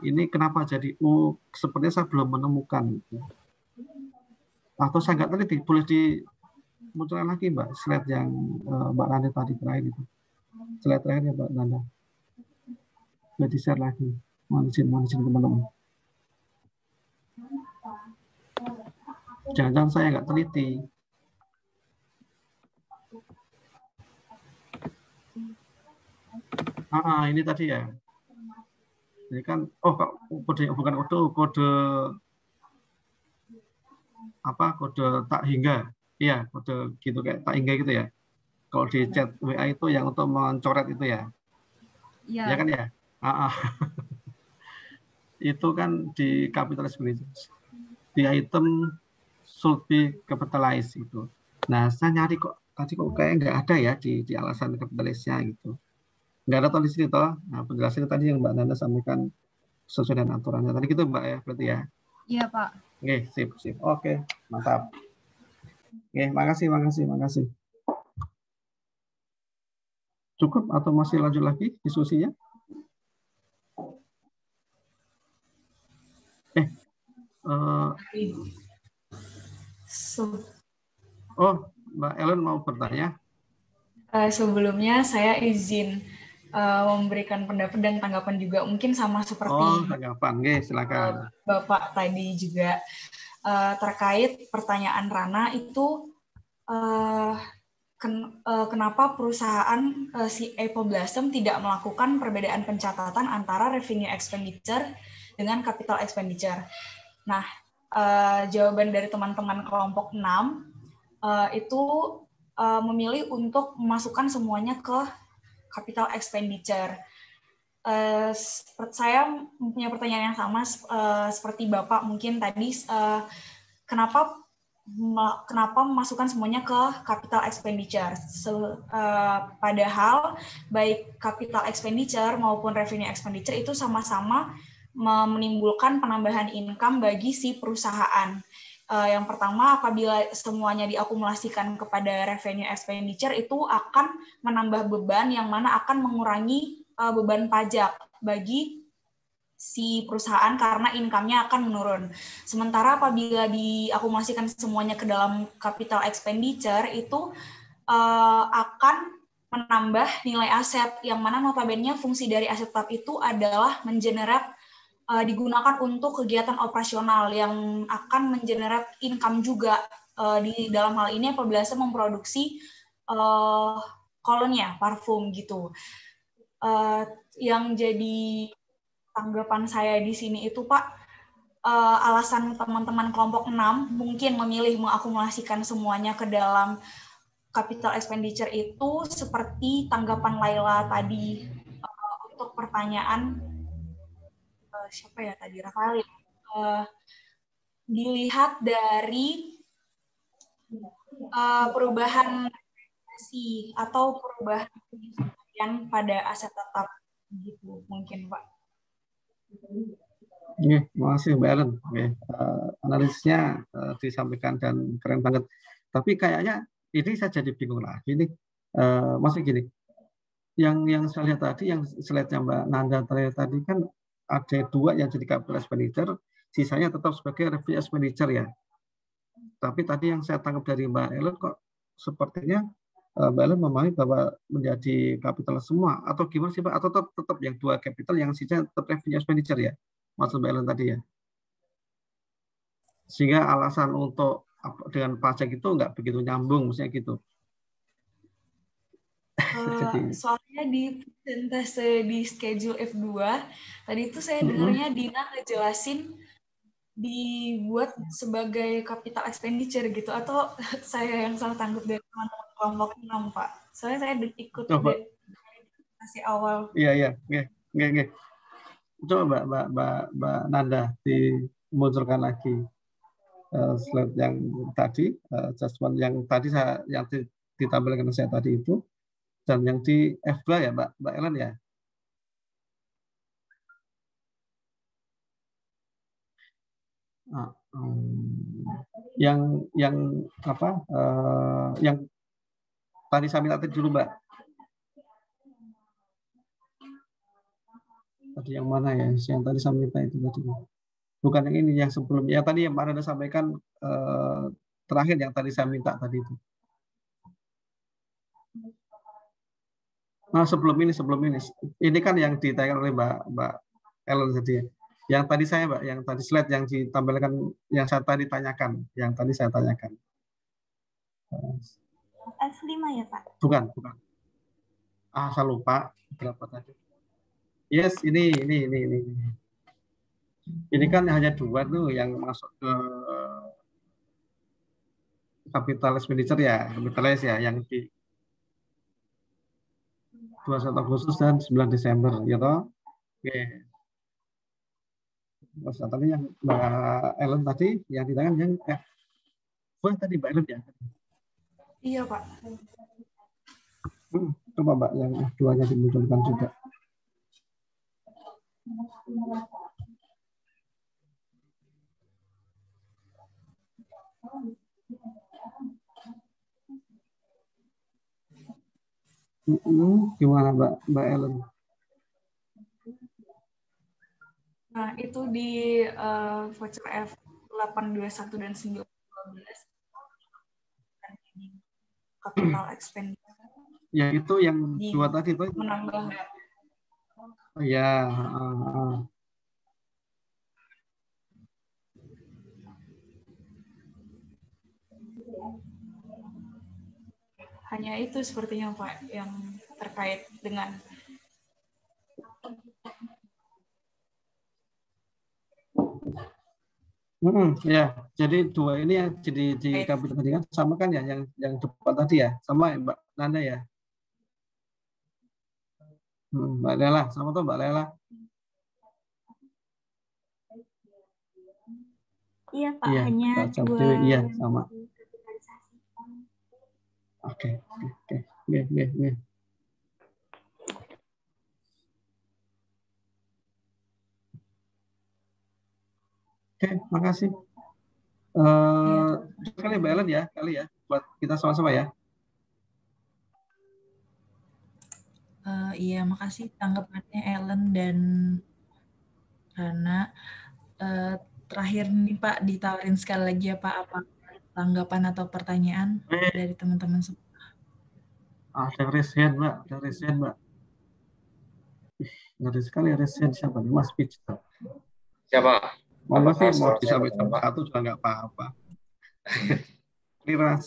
Ini kenapa jadi U? Sepertinya saya belum menemukan. Atau saya nggak teliti, boleh dimunculkan lagi Mbak slide yang Mbak Nanda tadi terakhir itu. Slide terakhirnya Mbak Nanda. Boleh di-share lagi. Manusia teman-teman. Jangan-jangan saya nggak teliti. Ini tadi ya. Ini kan, kode tak hingga, iya kode gitu kayak tak hingga gitu ya. Kalau di chat WA itu yang untuk mencoret itu ya, ya kan ya. itu kan di capital expenditures. Di item should be capitalized itu. Nah, saya nyari kok tadi kok kayak nggak ada ya di alasan kapitalis-nya gitu. Nggak ada toh di sini toh. Nah, penjelasan tadi yang Mbak Nanda sampaikan sesuai dengan aturannya. Tadi gitu Mbak ya, berarti ya. Iya, Pak. Oke, sip. Oke, mantap. Oke, makasih. Cukup atau masih lanjut lagi diskusinya? Mbak Ellen mau bertanya? Sebelumnya saya izin memberikan pendapat dan tanggapan juga mungkin sama seperti tanggapan. Oke, silakan. Bapak tadi juga terkait pertanyaan Rana itu kenapa perusahaan si Apple Blossom tidak melakukan perbedaan pencatatan antara revenue expenditure dengan capital expenditure. Nah, jawaban dari teman-teman kelompok 6 itu memilih untuk memasukkan semuanya ke capital expenditure. Saya punya pertanyaan yang sama seperti Bapak mungkin tadi, kenapa memasukkan semuanya ke capital expenditure? Padahal baik capital expenditure maupun revenue expenditure itu sama-sama menimbulkan penambahan income bagi si perusahaan. Yang pertama, apabila semuanya diakumulasikan kepada revenue expenditure itu akan menambah beban yang mana akan mengurangi beban pajak bagi si perusahaan karena income-nya akan menurun. Sementara apabila diakumulasikan semuanya ke dalam capital expenditure itu akan menambah nilai aset yang mana notabene fungsi dari aset tetap itu adalah mengenerate digunakan untuk kegiatan operasional yang akan mengenerate income juga. Di dalam hal ini Apple Blossom memproduksi kolonnya, parfum gitu. Yang jadi tanggapan saya di sini itu Pak, alasan teman-teman kelompok 6 mungkin memilih mengakumulasikan semuanya ke dalam capital expenditure itu seperti tanggapan Laila tadi untuk pertanyaan siapa ya tadi, Rafael, dilihat dari perubahan atau perubahan pada aset tetap gitu mungkin Pak. Terima kasih Mbak Ellen. Analisisnya disampaikan dan keren banget. Tapi kayaknya ini saya jadi bingung lagi nih. Maksudnya gini, yang saya lihat tadi, yang slide-nya Mbak Nanda tadi kan ada 2 yang jadi capital expenditure, sisanya tetap sebagai revenue expenditure ya. Tapi tadi yang saya tangkap dari Mbak Ellen kok sepertinya Mbak Ellen memahami bahwa menjadi capital semua atau gimana sih Pak? Atau tetap yang 2 capital yang sisanya tetap revenue expenditure ya? Maksud Mbak Ellen tadi ya. Sehingga alasan untuk dengan pajak itu nggak begitu nyambung, maksudnya gitu. Soalnya di presentase di schedule F2 tadi itu saya dengarnya Dina ngejelasin dibuat sebagai capital expenditure gitu, atau saya yang salah tangkap dari teman-teman kelompok 6 Pak. Soalnya saya ikut dari awal. Iya. Coba Mbak Nanda dimunculkan lagi slide yang tadi, adjustment yang tadi yang ditampilkan saya tadi itu. Dan yang di F2 ya Mbak Ellen ya. Yang apa? Yang tadi saya minta dulu Mbak. Tadi yang mana ya? Yang tadi saya minta itu tadi. Bukan yang ini, yang sebelumnya. Yang tadi yang Mbak Anda sampaikan terakhir yang tadi saya minta tadi itu. Nah, sebelum ini. Ini kan yang ditanyakan oleh Mbak Ellen tadi. Yang tadi saya, Mbak, yang tadi slide yang ditampilkan, yang saya tadi tanyakan. S5 ya, Pak? Bukan. Saya lupa berapa tadi. Yes, ini. Ini kan hanya 2 tuh yang masuk ke capital expenditure ya, capitalize ya, yang di 21 Agustus dan 9 Desember, ya toh? Oke. Terus tadi yang Mbak Ellen tadi, yang di tangan yang F tadi Mbak Ellen ya. Iya, Pak. Coba Mbak yang F2-nya dimunculkan juga. Gimana Mbak Ellen? Nah, itu di voucher F821 dan 912. Capital expenditure. Ya itu yang dua tadi itu. Menambah. Oh ya. Hanya itu sepertinya Pak yang terkait dengan ya, jadi dua ini yang jadi di kabinet pendidikan sama kan ya, yang depan tadi ya, sama ya, Mbak Nanda ya. Mbak Lela, sama tuh Mbak Lela. Iya Pak, iya, hanya dua. Iya, sama. Oke. Oke, makasih. Sekali Mbak Ellen ya, buat kita sama-sama ya. Iya, makasih tanggapannya Ellen dan Rana. Terakhir nih Pak, ditawarin sekali lagi ya Pak, apa tanggapan atau pertanyaan dari teman-teman semua? Ada resen Mbak, Ngeri sekali resen siapa nih, Mas Picta. Siapa? Monggo sih mau sampai jam 1 juga nggak apa-apa. Keren.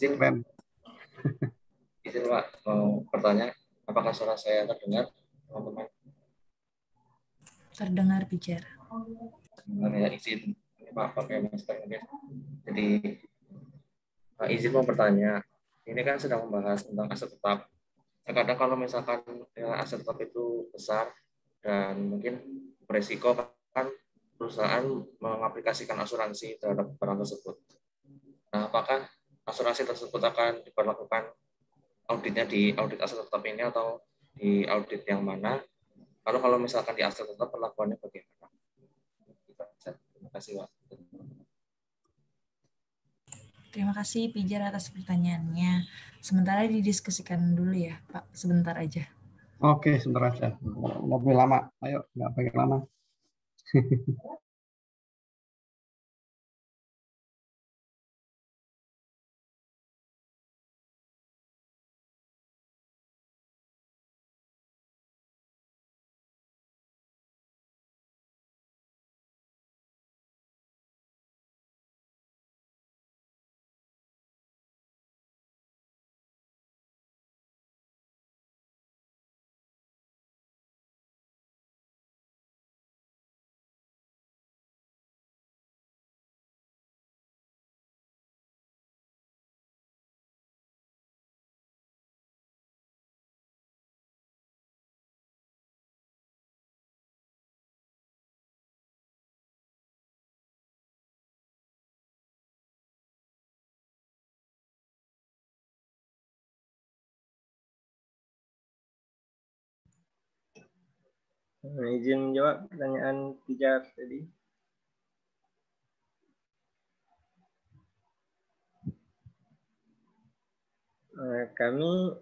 Izin Pak, mau bertanya, apakah suara saya terdengar, teman-teman? Terdengar, bicara. Ya, izin Pak pakai masker mungkin. Jadi izin mau bertanya, ini kan sedang membahas tentang aset tetap. Terkadang kalau misalkan aset tetap itu besar dan mungkin beresiko kan perusahaan mengaplikasikan asuransi terhadap barang tersebut. Nah, apakah asuransi tersebut akan diperlakukan auditnya di audit aset tetap ini atau di audit yang mana? Lalu kalau misalkan di aset tetap perlakuannya bagaimana? Terima kasih Pak. Terima kasih Pijar atas pertanyaannya. Sementara didiskusikan dulu ya Pak, sebentar aja. Oke, sebentar aja. Lebih lama. Ayo, nggak pengen lama. Izin menjawab pertanyaan Pijar tadi. Kami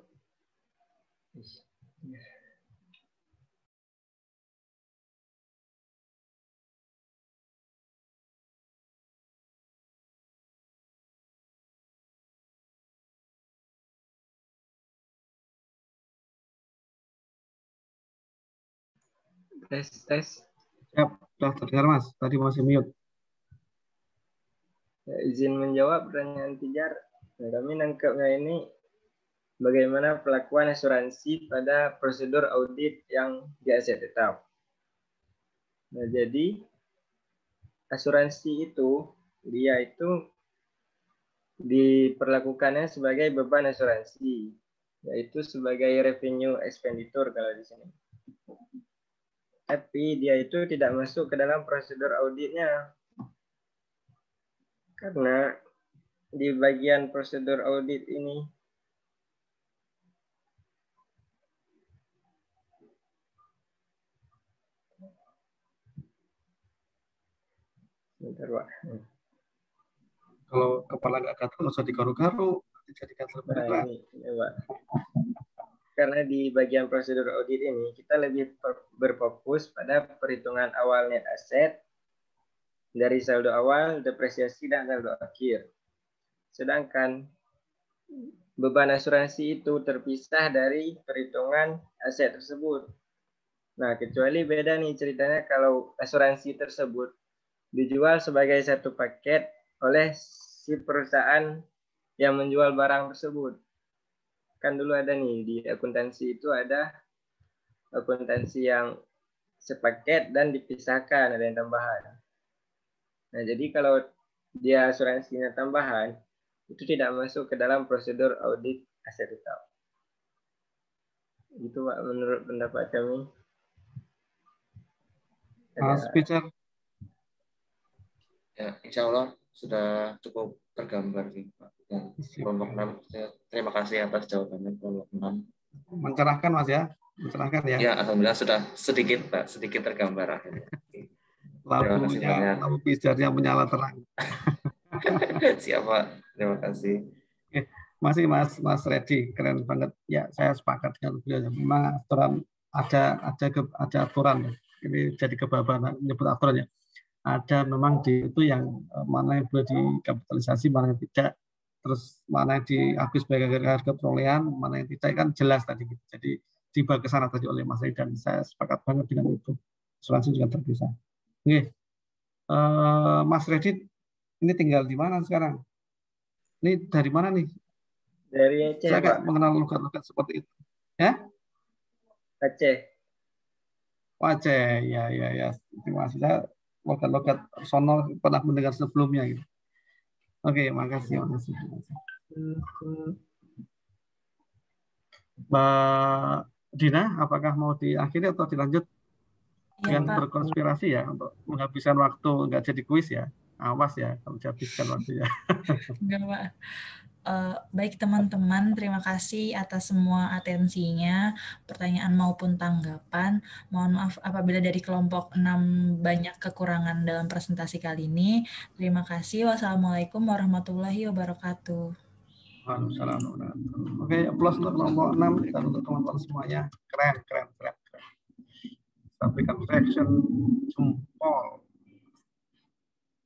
tes. Siap, sudah terdengar Mas. Tadi masih mute. Ya, izin menjawab pertanyaan Pijar. Nah, kami nangkapnya ini bagaimana pelakuan asuransi pada prosedur audit yang di aset tetap. Nah, jadi asuransi itu dia itu diperlakukannya sebagai beban asuransi, yaitu sebagai revenue expenditure kalau di sini. Tapi dia itu tidak masuk ke dalam prosedur auditnya. Karena di bagian prosedur audit ini bentar, Pak. Kalau kepala nggak gatal, nggak usah digaru-garu. Nanti jadi gatal beneran. Ini, Pak. Karena di bagian prosedur audit ini kita lebih berfokus pada perhitungan awal net aset dari saldo awal, depresiasi, dan saldo akhir. Sedangkan beban asuransi itu terpisah dari perhitungan aset tersebut. Nah, kecuali beda nih ceritanya kalau asuransi tersebut dijual sebagai satu paket oleh si perusahaan yang menjual barang tersebut. Kan dulu ada nih di akuntansi itu ada akuntansi yang sepaket dan dipisahkan, ada yang tambahan. Nah, jadi kalau dia asuransinya tambahan, itu tidak masuk ke dalam prosedur audit aset tetap. Itu Pak menurut pendapat kami. Mas Peter. Ya, insya Allah sudah cukup tergambar nih Pak. Dan kelompok 6, terima kasih atas jawabannya kelompok 6. Mencerahkan Mas ya, mencerahkan ya. Ya, alhamdulillah sudah sedikit Pak, sedikit tergambar akhirnya. Terima kasih banyak. Lampu pijarnya menyala terang. Siap Pak, terima kasih. Masih Mas Reddy, keren banget. Ya, saya sepakat dengan beliau. Memang aturan ada aturan. Ini jadi kebabahan menyebut aturannya. Ada memang di itu yang mana yang boleh dikapitalisasi, mana yang tidak. Terus mana yang dihabis sebagai harga perolehan, mana yang tidak, kan jelas tadi. Jadi tiba ke sana tadi oleh Mas Reddy, dan saya sepakat banget dengan itu. Asuransi juga terpisah. Oke, Mas Reddy, ini tinggal di mana sekarang? Ini dari mana nih? Dari Aceh, saya Pak. mengenal logat-logat seperti itu. Ya? Aceh. Aceh, ya. Terima kasih. Saya logat-logat sono pernah mendengar sebelumnya gitu. Oke, makasih. Mbak Dina, apakah mau diakhiri atau dilanjut? Jangan berkonspirasi ya untuk menghabiskan waktu, nggak jadi kuis ya. Awas ya kalau dihabiskan waktunya. Enggak, Pak. Baik teman-teman, terima kasih atas semua atensinya, pertanyaan maupun tanggapan. Mohon maaf apabila dari kelompok 6 banyak kekurangan dalam presentasi kali ini. Terima kasih. Wassalamualaikum warahmatullahi wabarakatuh. Oke, plus untuk kelompok 6 dan untuk teman-teman semuanya. Keren. Sampaikan fraction jempol.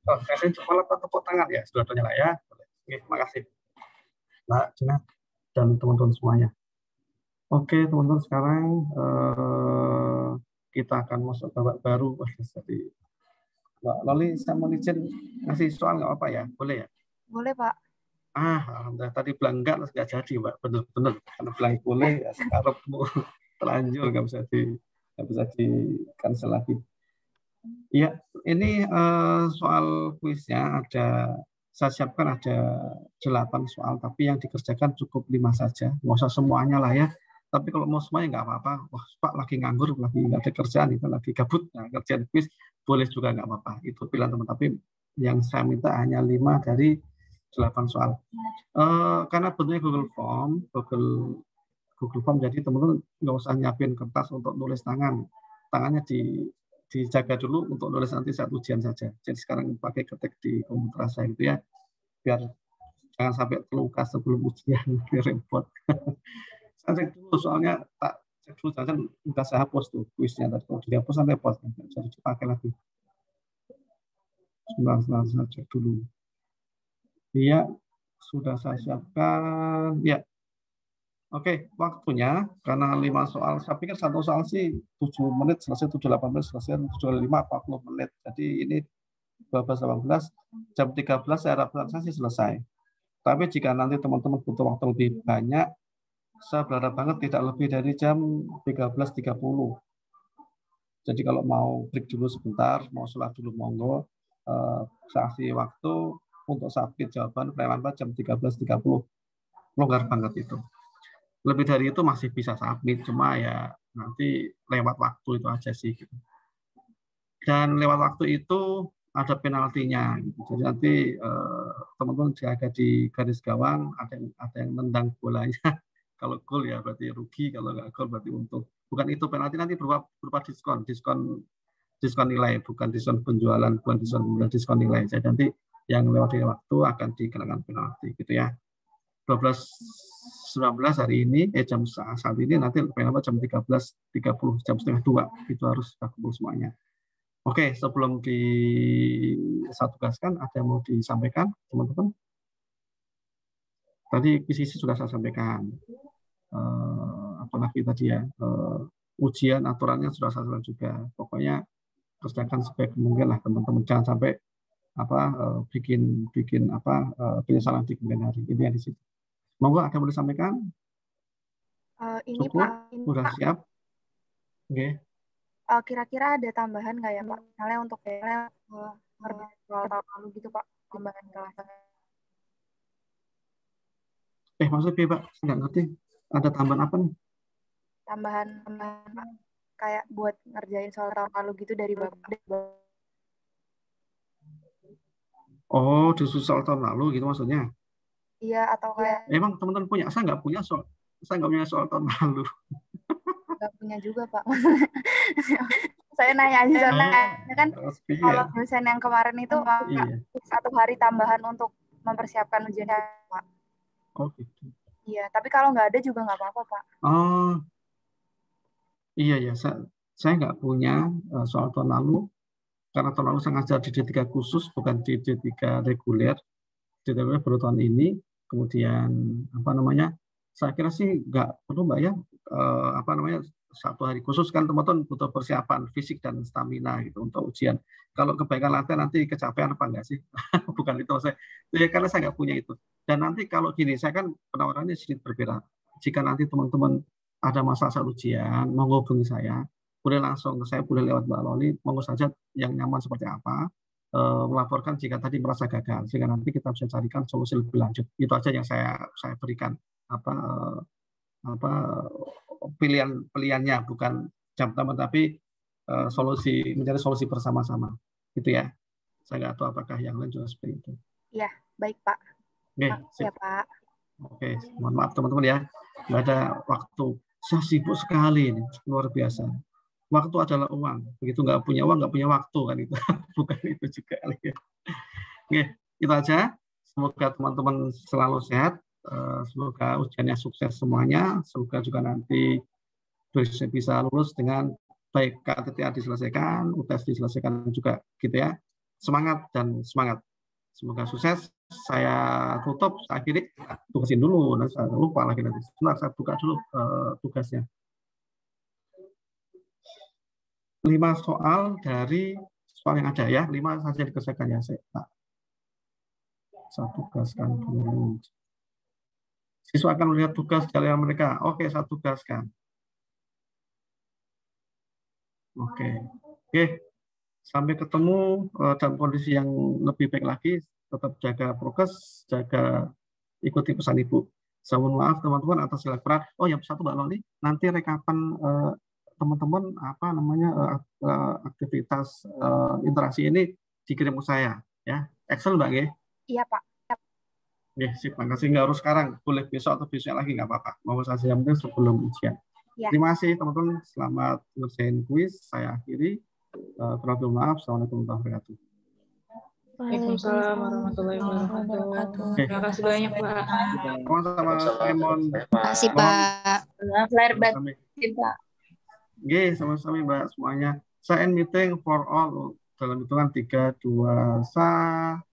Fraction jempol apa tepuk tangan ya? Dua-duanya lah ya. Oke, terima kasih Mbak Dina dan teman-teman semuanya. Oke, teman-teman, sekarang kita akan masuk babak baru. Jadi, Mbak Loli, saya mau izin ngasih soal nggak apa ya? Boleh ya? Boleh, Pak. Alhamdulillah. Tadi bilang enggak, nggak jadi, Mbak. Benar-benar. Karena bilang boleh, ya sekarang mau terlanjur, nggak bisa di-cancel lagi. Ya, ini soal kuisnya saya siapkan ada 8 soal, tapi yang dikerjakan cukup 5 saja. Nggak usah semuanya lah ya. Tapi kalau mau semuanya nggak apa-apa. Wah, Pak lagi nganggur, lagi nggak ada kerjaan, itu lagi gabut. Nah, kerjaan kuis boleh juga nggak apa-apa. Itu pilihan teman. Tapi yang saya minta hanya 5 dari 8 soal. Karena bentuknya Google Form, jadi teman-teman nggak usah nyiapin kertas untuk nulis tangan. Tangannya dijaga dulu untuk nulis nanti saat ujian saja. Jadi sekarang pakai ketik di komputer saya gitu ya, biar jangan sampai terluka sebelum ujian, repot. Saya cek dulu soalnya, tak cek dulu, jangan udah saya hapus tuh kuisnya tadi. Kalau dihapus sampai repot, jadi dipakai lagi. Sebentar, saya cek dulu. Iya, sudah saya siapkan. Ya. Oke, waktunya karena 5 soal, saya pikir satu soal sih 7 menit selesai, 7-8 menit selesai, 7-5-40 menit. Jadi ini 12-18, jam 13 saya harapkan sih selesai. Tapi jika nanti teman-teman butuh waktu lebih banyak, saya berharap banget tidak lebih dari jam 13.30. Jadi kalau mau break dulu sebentar, mau sholat dulu monggo, saya kasih waktu untuk submit jawaban paling lambat jam 13.30. Longgar banget itu. Lebih dari itu masih bisa submit, cuma ya nanti lewat waktu itu aja sih. Gitu. Dan lewat waktu itu ada penaltinya. Gitu. Jadi nanti teman-teman jaga di garis gawang, ada yang nendang bolanya. Kalau gol ya berarti rugi, kalau nggak gol berarti untung. Bukan itu penalti, nanti berupa diskon nilai, bukan diskon penjualan, bukan diskon nilai. Jadi nanti yang lewat dari waktu akan dikenakan penalti, gitu ya. 12.19 hari ini, jam saat ini, nanti paling lambat jam 13.30, jam setengah 2, itu harus kumpul semuanya. Oke, sebelum saya tugaskan, ada yang mau disampaikan, teman-teman? Tadi PCC sudah saya sampaikan. Apalagi tadi ya, ujian aturannya sudah saya sampaikan juga. Pokoknya kerjakan sebaik mungkin lah teman-teman. Jangan sampai bikin penyesalan di kemudian hari. Ini yang di situ. Monggo, ada yang mau disampaikan? Ini Cukup? Pak, Udah Pak. siap? Oke. Kira-kira ada tambahan nggak ya Pak? Misalnya untuk soal tahun lalu gitu Pak, tambahan kelas. Maksudnya Pak, nggak ngerti. Ada tambahan apa nih? Tambahan Pak, kayak buat ngerjain soal tahun lalu gitu dari Bapak. Oh, justru soal tahun lalu gitu maksudnya? Iya, atau kayak... Emang teman-teman punya? Saya nggak punya soal tahun lalu. Nggak punya juga Pak. Saya nanya aja soalnya kan kalau dosen yang kemarin itu iya. 1 hari tambahan untuk mempersiapkan ujian Pak. Oh gitu. Iya, tapi kalau nggak ada juga nggak apa-apa Pak. Oh, iya ya. Saya nggak punya soal tahun lalu karena tahun lalu saya ngajar di D3 khusus, bukan di D3 reguler. D3 reguler baru tahun ini. Kemudian saya kira sih nggak perlu Mbak ya. 1 hari khusus kan teman-teman butuh persiapan fisik dan stamina gitu untuk ujian. Kalau kebaikan latihan nanti kecapean apa enggak sih? Bukan itu saya. Ya, karena saya nggak punya itu. Dan nanti kalau gini, saya kan penawarannya sedikit berbeda. Jika nanti teman-teman ada masalah saat ujian, menghubungi saya, boleh langsung ke saya, boleh lewat Mbak Loli, monggo saja yang nyaman seperti apa, melaporkan jika tadi merasa gagal, sehingga nanti kita bisa carikan solusi lebih lanjut. Itu aja yang saya berikan pilihannya, bukan jam teman, tapi mencari solusi bersama-sama, gitu ya. Saya nggak tahu apakah yang lain juga seperti itu. Iya, baik Pak. Oke, ya Pak. Oke, mohon maaf teman-teman ya, nggak ada waktu. Saya sibuk sekali ini, luar biasa. Waktu adalah uang. Begitu nggak punya uang, nggak punya waktu kan itu. Bukan itu juga. Oke, itu aja. Semoga teman-teman selalu sehat. Semoga ujiannya sukses semuanya. Semoga juga nanti bisa lulus dengan baik, KTTA diselesaikan, UTS diselesaikan juga, gitu ya. Semangat dan semangat. Semoga sukses. Saya tutup, saya akhiri. Tugasin dulu, nanti saya lupa lagi nanti. Sebentar, saya buka dulu tugasnya. 5 soal dari soal yang ada ya, 5 saja dikerjakan ya. Saya tugaskan dulu. Siswa akan melihat tugas dari mereka. Oke, saya tugaskan. Oke. Sampai ketemu dalam kondisi yang lebih baik lagi. Tetap jaga prokes, ikuti pesan Ibu. Saya mohon maaf teman-teman atas segala kekurangan. Oh, yang satu Mbak Loli, nanti rekapan teman-teman aktivitas interaksi ini dikirim ke saya ya. Excel Mbak G? Iya Pak. Oke, sip. Makasih, nggak harus sekarang, boleh besok atau besok lagi nggak apa-apa. Mau saja yang penting sebelum ujian. Ya. Terima kasih teman-teman. Selamat ngerjain kuis. Saya akhiri. Terima maaf. Assalamualaikum warahmatullahi wabarakatuh. Waalaikumsalam warahmatullahi wabarakatuh. Terima kasih banyak Pak. Sama-sama Raymond. Terima kasih Pak. Maaf lahir batin Pak. Oke, sama-sama Mbak semuanya. Saya end meeting for all dalam hitungan 3, 2, 1.